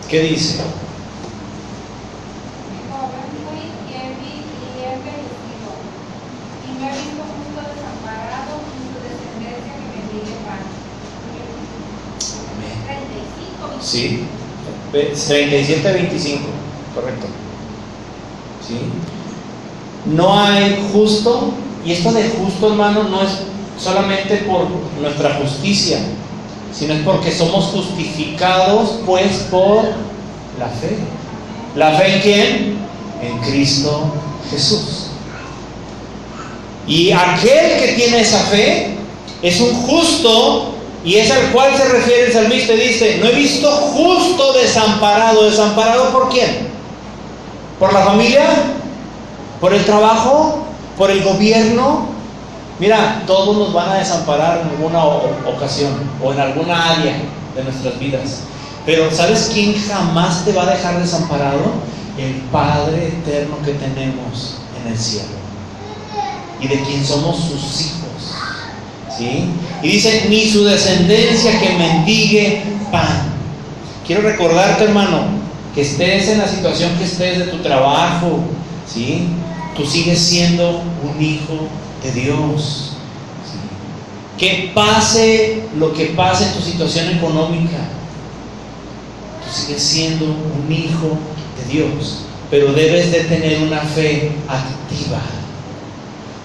¿Qué dice? Mi joven, Sí, 37:25, correcto. ¿Sí? No hay justo, y esto de justo, hermano, no es solamente por nuestra justicia, sino es porque somos justificados pues por la fe. ¿La fe en quién? En Cristo Jesús. Y aquel que tiene esa fe es un justo, y es al cual se refiere el salmista y dice: no he visto justo desamparado. ¿Desamparado por quién? ¿Por la familia? ¿Por el trabajo? ¿Por el gobierno? Mira, todos nos van a desamparar en alguna ocasión o en alguna área de nuestras vidas. Pero ¿sabes quién jamás te va a dejar desamparado? El Padre eterno que tenemos en el cielo, y de quien somos sus hijos. ¿Sí? Y dice: ni su descendencia que mendigue pan. Quiero recordarte, hermano, que estés en la situación que estés de tu trabajo, ¿sí? Tú sigues siendo un hijo de Dios. ¿Sí? Que pase lo que pase en tu situación económica, tú sigues siendo un hijo de Dios, pero debes de tener una fe activa.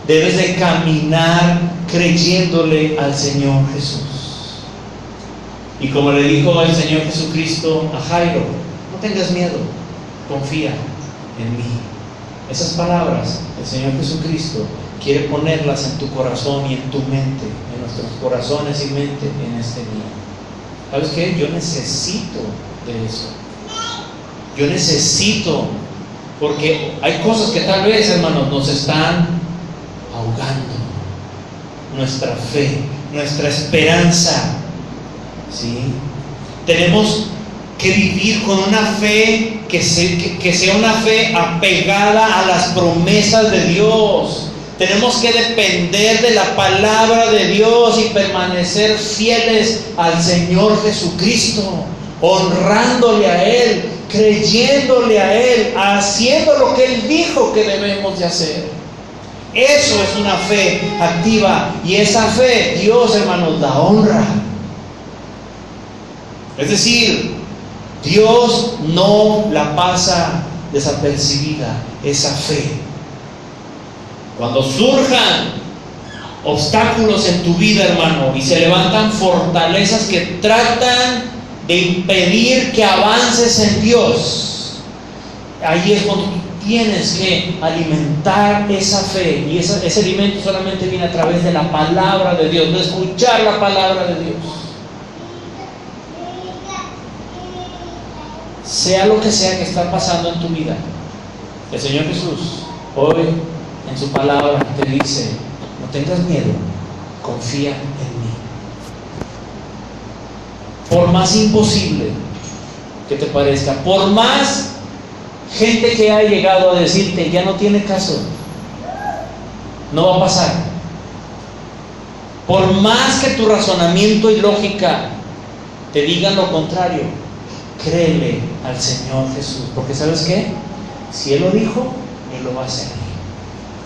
Debes de caminar creyéndole al Señor Jesús. Y como le dijo el Señor Jesucristo a Jairo: no tengas miedo, confía en mí. Esas palabras el Señor Jesucristo quiere ponerlas en tu corazón y en tu mente, en nuestros corazones y mente en este día. ¿Sabes qué? Yo necesito de eso. Yo necesito, porque hay cosas que tal vez, hermanos, nos están ahogando nuestra fe, nuestra esperanza. ¿Sí? Tenemos que vivir con una fe que sea una fe apegada a las promesas de Dios. Tenemos que depender de la palabra de Dios y permanecer fieles al Señor Jesucristo, honrándole a Él, creyéndole a Él, haciendo lo que Él dijo que debemos de hacer. Eso es una fe activa, y esa fe Dios, hermanos, la honra. Es decir, Dios no la pasa desapercibida, esa fe. Cuando surjan obstáculos en tu vida, hermano, y se levantan fortalezas que tratan de impedir que avances en Dios, ahí es cuando tienes que alimentar esa fe, y ese alimento solamente viene a través de la palabra de Dios, de escuchar la palabra de Dios. Sea lo que sea que está pasando en tu vida, el Señor Jesús hoy en su palabra te dice: no tengas miedo, confía en mí. Por más imposible que te parezca, por más gente que ha llegado a decirte ya no tiene caso, no va a pasar, por más que tu razonamiento y lógica te digan lo contrario, créele al Señor Jesús, porque ¿sabes qué? Si Él lo dijo, Él lo va a hacer.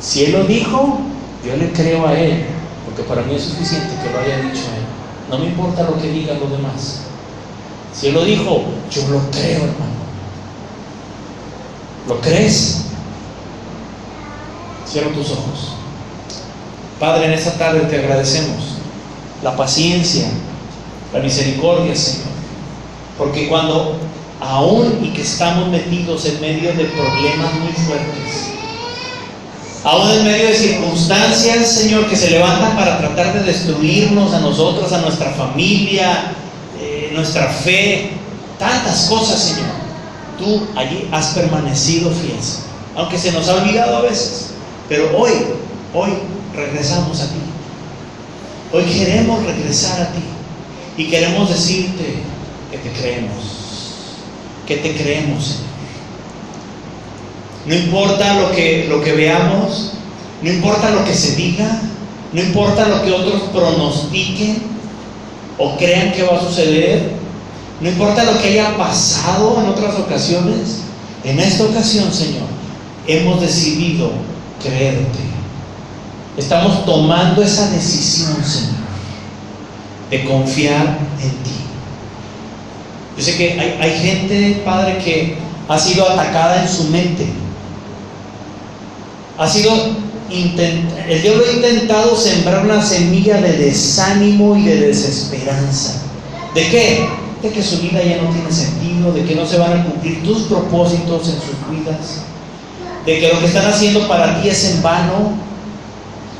Si Él lo dijo, yo le creo a Él, porque para mí es suficiente que lo haya dicho Él. No me importa lo que digan los demás. Si Él lo dijo, yo lo creo, hermano. ¿Lo crees? Cierra tus ojos. Padre, en esta tarde te agradecemos la paciencia, la misericordia, Señor, porque cuando aún y que estamos metidos en medio de problemas muy fuertes, aún en medio de circunstancias, Señor, que se levantan para tratar de destruirnos a nosotros, a nuestra familia, nuestra fe, tantas cosas, Señor, tú allí has permanecido fiel, aunque se nos ha olvidado a veces, pero hoy regresamos a ti. Hoy queremos regresar a ti y queremos decirte que te creemos, Señor. No importa lo que veamos, no importa lo que se diga, no importa lo que otros pronostiquen o crean que va a suceder, no importa lo que haya pasado en otras ocasiones, en esta ocasión, Señor, hemos decidido creerte. Estamos tomando esa decisión, Señor, de confiar en ti. Yo sé que hay gente, Padre, que ha sido atacada en su mente. El diablo ha intentado sembrar una semilla de desánimo y de desesperanza. ¿De qué? De que su vida ya no tiene sentido, de que no se van a cumplir tus propósitos en sus vidas, de que lo que están haciendo para ti es en vano,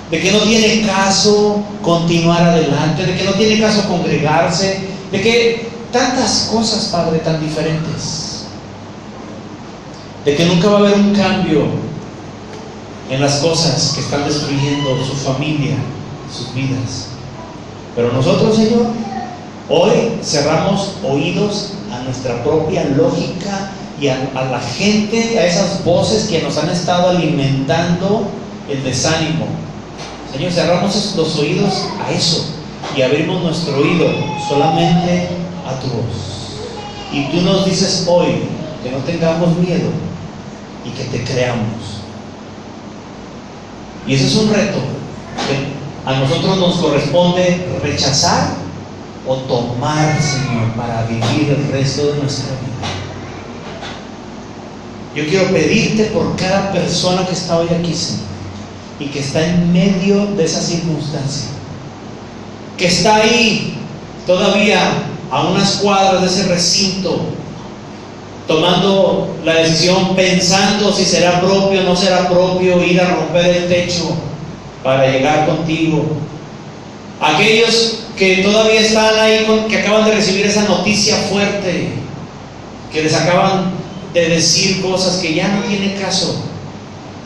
de que no tiene caso continuar adelante, de que no tiene caso congregarse, de que tantas cosas, Padre, tan diferentes, de que nunca va a haber un cambio en las cosas que están destruyendo su familia, sus vidas. Pero nosotros, Señor, hoy cerramos oídos a nuestra propia lógica y a la gente, a esas voces que nos han estado alimentando el desánimo. Señor, cerramos los oídos a eso y abrimos nuestro oído solamente a tu voz. Y tú nos dices hoy que no tengamos miedo y que te creamos. Y ese es un reto que a nosotros nos corresponde rechazar o tomar, Señor, para vivir el resto de nuestra vida. Yo quiero pedirte por cada persona que está hoy aquí, Señor, y que está en medio de esa circunstancia, que está ahí todavía a unas cuadras de ese recinto, tomando la decisión, pensando si será propio o no será propio ir a romper el techo para llegar contigo. Aquellos que todavía están ahí, que acaban de recibir esa noticia fuerte, que les acaban de decir cosas que ya no tienen caso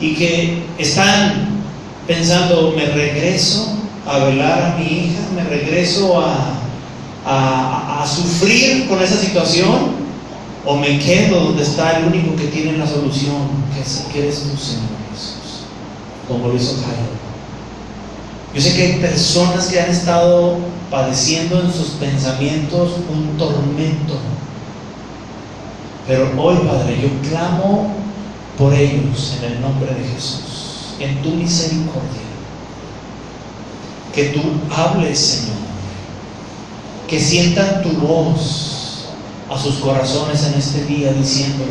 y que están pensando, me regreso a velar a mi hija, me regreso a sufrir con esa situación, o me quedo donde está el único que tiene la solución, que eres tú, Señor Jesús, como lo hizo Jairo. Yo sé que hay personas que han estado padeciendo en sus pensamientos un tormento, pero hoy, Padre, yo clamo por ellos en el nombre de Jesús, en tu misericordia, que tú hables, Señor, que sientan tu voz a sus corazones en este día, diciéndoles,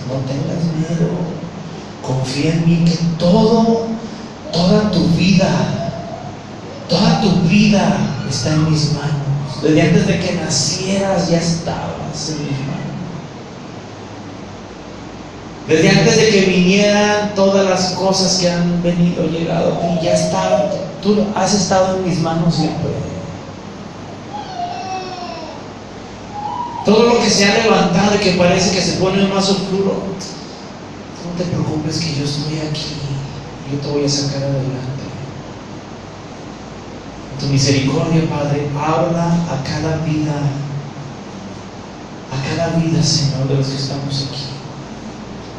no tengas miedo, confía en mí, que toda tu vida está en mis manos. Desde antes de que nacieras ya estabas en mis manos. Desde antes de que vinieran todas las cosas que han llegado a ti, ya estaban. Tú has estado en mis manos siempre. Todo lo que se ha levantado y que parece que se pone más oscuro, no te preocupes, que yo estoy aquí, yo te voy a sacar adelante. En tu misericordia, Padre, habla a cada vida, Señor, de los que estamos aquí.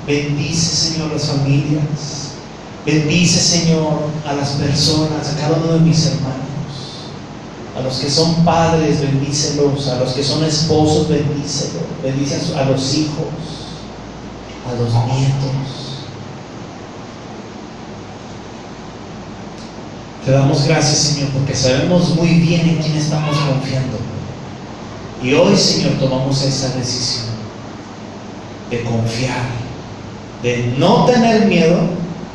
Bendice, Señor, las familias. Bendice, Señor, a las personas, a cada uno de mis hermanos. A los que son padres, bendícelos. A los que son esposos, bendícelos. Bendice a los hijos, a los nietos. Te damos gracias, Señor, porque sabemos muy bien en quién estamos confiando. Y hoy, Señor, tomamos esa decisión de confiar, de no tener miedo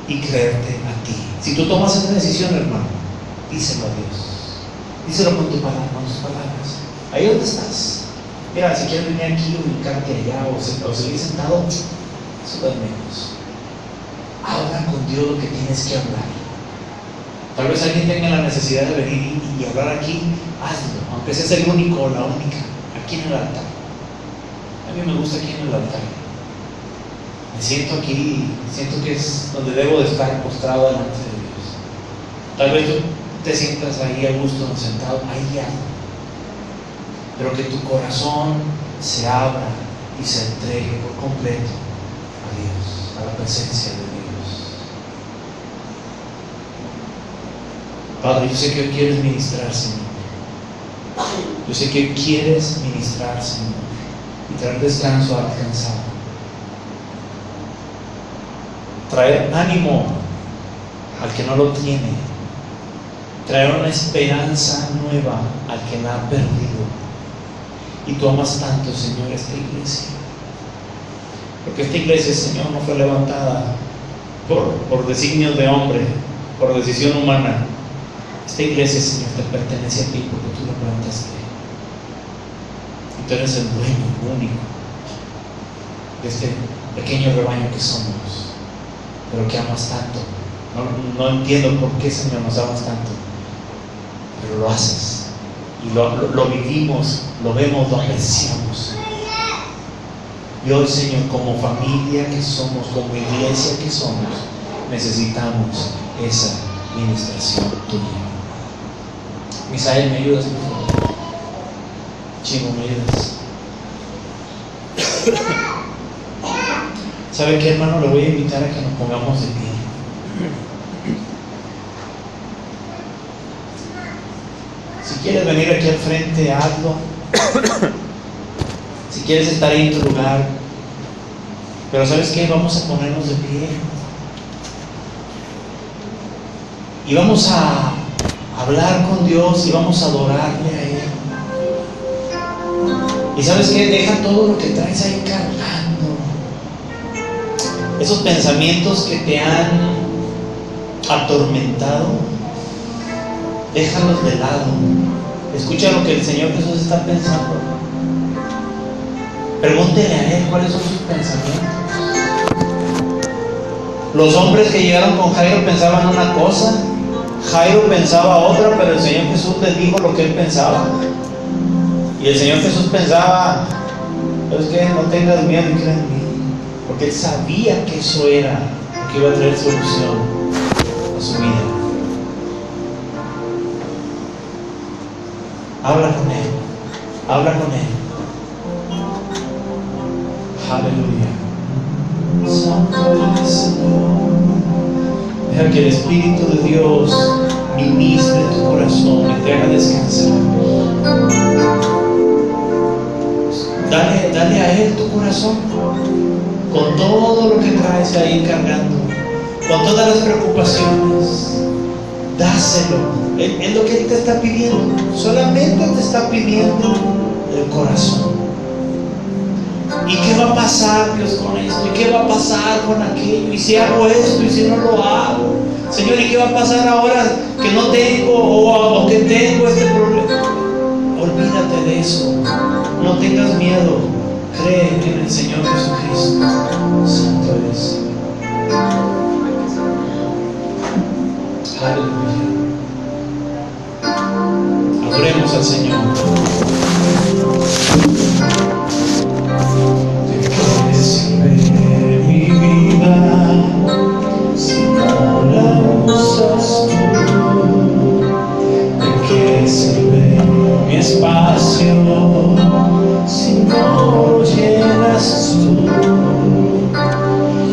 y creerte a ti. Si tú tomas esa decisión, hermano, díselo a Dios. Díselo con tus palabras. Ahí donde estás. Mira, si quieres venir aquí o ubicarte allá o seguir sentado, eso da menos. Habla con Dios lo que tienes que hablar. Tal vez alguien tenga la necesidad de venir y hablar aquí, hazlo, aunque seas el único o la única, aquí en el altar. A mí me gusta aquí en el altar. Me siento aquí, siento que es donde debo de estar postrado delante de Dios. Tal vez tú te sientas ahí a gusto, sentado, ahí ya. Pero que tu corazón se abra y se entregue por completo a Dios, a la presencia de Dios. Padre, yo sé que hoy quieres ministrar, Señor. Yo sé que hoy quieres ministrar, Señor, y traer descanso al cansado. Traer ánimo al que no lo tiene. Traer una esperanza nueva al que la ha perdido. Y tú amas tanto, Señor, esta iglesia. Porque esta iglesia, Señor, no fue levantada por designios de hombre, por decisión humana. Esta iglesia, Señor, te pertenece a ti porque tú la plantaste. Y tú eres el dueño único de este pequeño rebaño que somos, pero que amas tanto. No entiendo por qué, Señor, nos amas tanto, pero lo haces. Y lo vivimos, lo vemos, lo apreciamos. Y hoy, Señor, como familia que somos, como iglesia que somos, necesitamos esa ministración tuya. Misael, ¿me ayudas, por favor? Chimo, ¿me ayudas? ¿Sabe qué, hermano? Le voy a invitar a que nos pongamos de pie. Si quieres venir aquí al frente, hazlo. Si quieres estar ahí en tu lugar. Pero ¿sabes qué? Vamos a ponernos de pie. Y vamos a hablar con Dios y vamos a adorarle a Él. Y ¿sabes qué? Deja todo lo que traes ahí cargando. Esos pensamientos que te han atormentado, déjalos de lado. Escucha lo que el Señor Jesús está pensando. Pregúntele a Él cuáles son sus pensamientos. Los hombres que llegaron con Jairo pensaban una cosa, Jairo pensaba otra, pero el Señor Jesús les dijo lo que él pensaba. Y el Señor Jesús pensaba: ¿sabes qué? No tengas miedo y cree en mí. Porque él sabía que eso era lo que iba a traer solución a su vida. Habla con Él. Habla con Él. Aleluya. Santo eres, Señor. Deja que el Espíritu de Dios ministre tu corazón y te haga descansar. Dale a Él tu corazón, con todo lo que traes ahí cargando, con todas las preocupaciones. Dáselo. Es lo que Él te está pidiendo. Solamente te está pidiendo el corazón. ¿Y qué va a pasar, Dios, con esto? ¿Y qué va a pasar con aquello? ¿Y si hago esto? ¿Y si no lo hago? Señor, ¿y qué va a pasar ahora que no tengo o que tengo este problema? Olvídate de eso. No tengas miedo. Cree en el Señor Jesucristo. Santo eres. Aleluya. Adoremos al Señor. ¿De qué sirve mi vida si no la usas tú? ¿De qué sirve mi espacio si no lo llenas tú?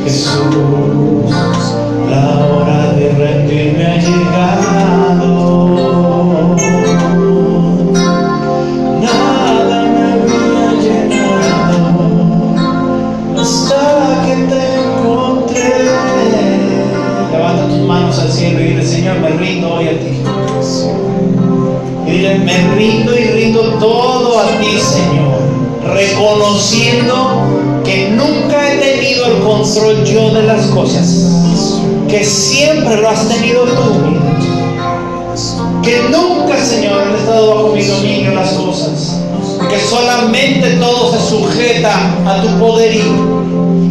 Jesús, la hora de rendirme ha llegado. Nada me había llenado hasta que te encontré. Levanta tus manos al cielo y dile: Señor, me rindo hoy a ti. Y dile: me rindo y rindo todo a ti, Señor, reconociendo que nunca he tenido el control yo de las cosas, que siempre lo has tenido tú, que nunca, Señor, han estado bajo mi dominio las cosas, que solamente todo se sujeta a tu poderío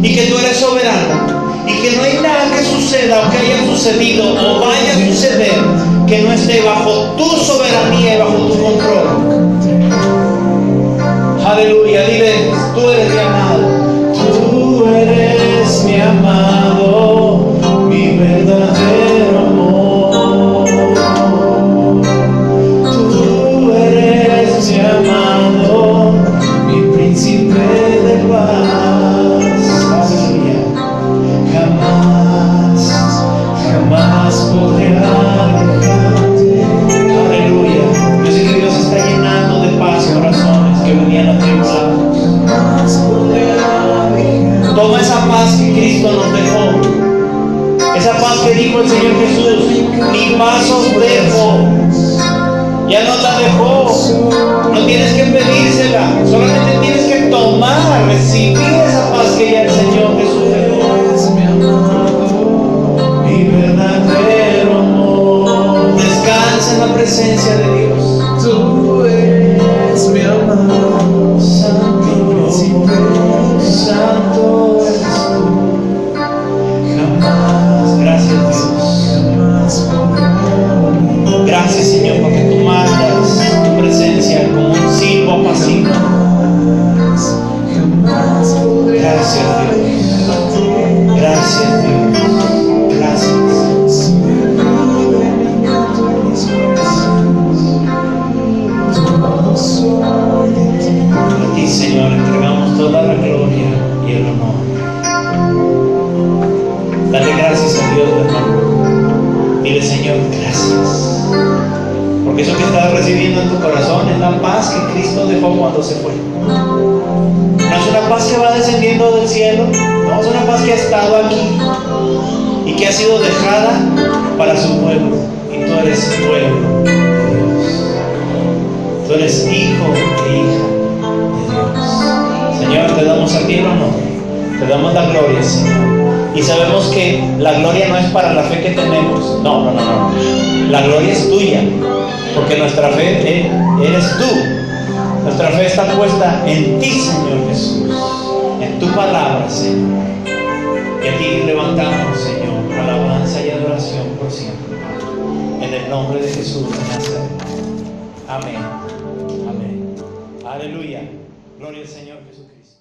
y que tú eres soberano y que no hay nada que suceda o que haya sucedido o vaya a suceder que no esté bajo tu soberanía y bajo tu control. Aleluya. Dile: tú eres mi amado. Tú eres mi amado, mi verdadero amor. Tú eres mi amado, mi príncipe de paz. Aleluya. Jamás, jamás podré alejarte. Aleluya. Yo sé que Dios está llenando de paz corazones que venían a temblar. Toma esa paz que Cristo nos dejó, esa paz que dijo el Señor Jesús: mi paz os dejo. Y Ya nos la dejó. No tienes que pedírsela, solamente tienes que tomar, recibir esa paz que ya el Señor Jesús te dio. Mi verdadero amor. Descansa en la presencia de Dios. Tú eres mi amado, Santo, Santo eres tú. jamás, Gracias, Dios. jamás podré, Gracias, Señor, porque tú mandas tu presencia como un silbo apacible. jamás podré. Gracias, Dios. Gracias, Dios. Gracias. Si me pide mi canto en mis oraciones, todo soy de ti. A ti, Señor, entregamos toda la gloria y el honor. Dale gracias a Dios, hermano. Dile, Señor, gracias. Porque eso que estás recibiendo en tu corazón es la paz que Cristo dejó cuando se fue. No es una paz que va descendiendo del cielo, no, es una paz que ha estado aquí y que ha sido dejada para su pueblo. Y tú eres pueblo de Dios. Tú eres hijo e hija de Dios. Señor, te damos a ti el honor, te damos la gloria, Señor. Y sabemos que la gloria no es para la fe que tenemos. No. La gloria es tuya, porque nuestra fe eres tú. Nuestra fe está puesta en ti, Señor Jesús, en tu palabra, Señor. Y a ti levantamos, Señor, alabanza y adoración por siempre. En el nombre de Jesús de Nazaret. Amén. Amén. Aleluya. Gloria al Señor Jesucristo.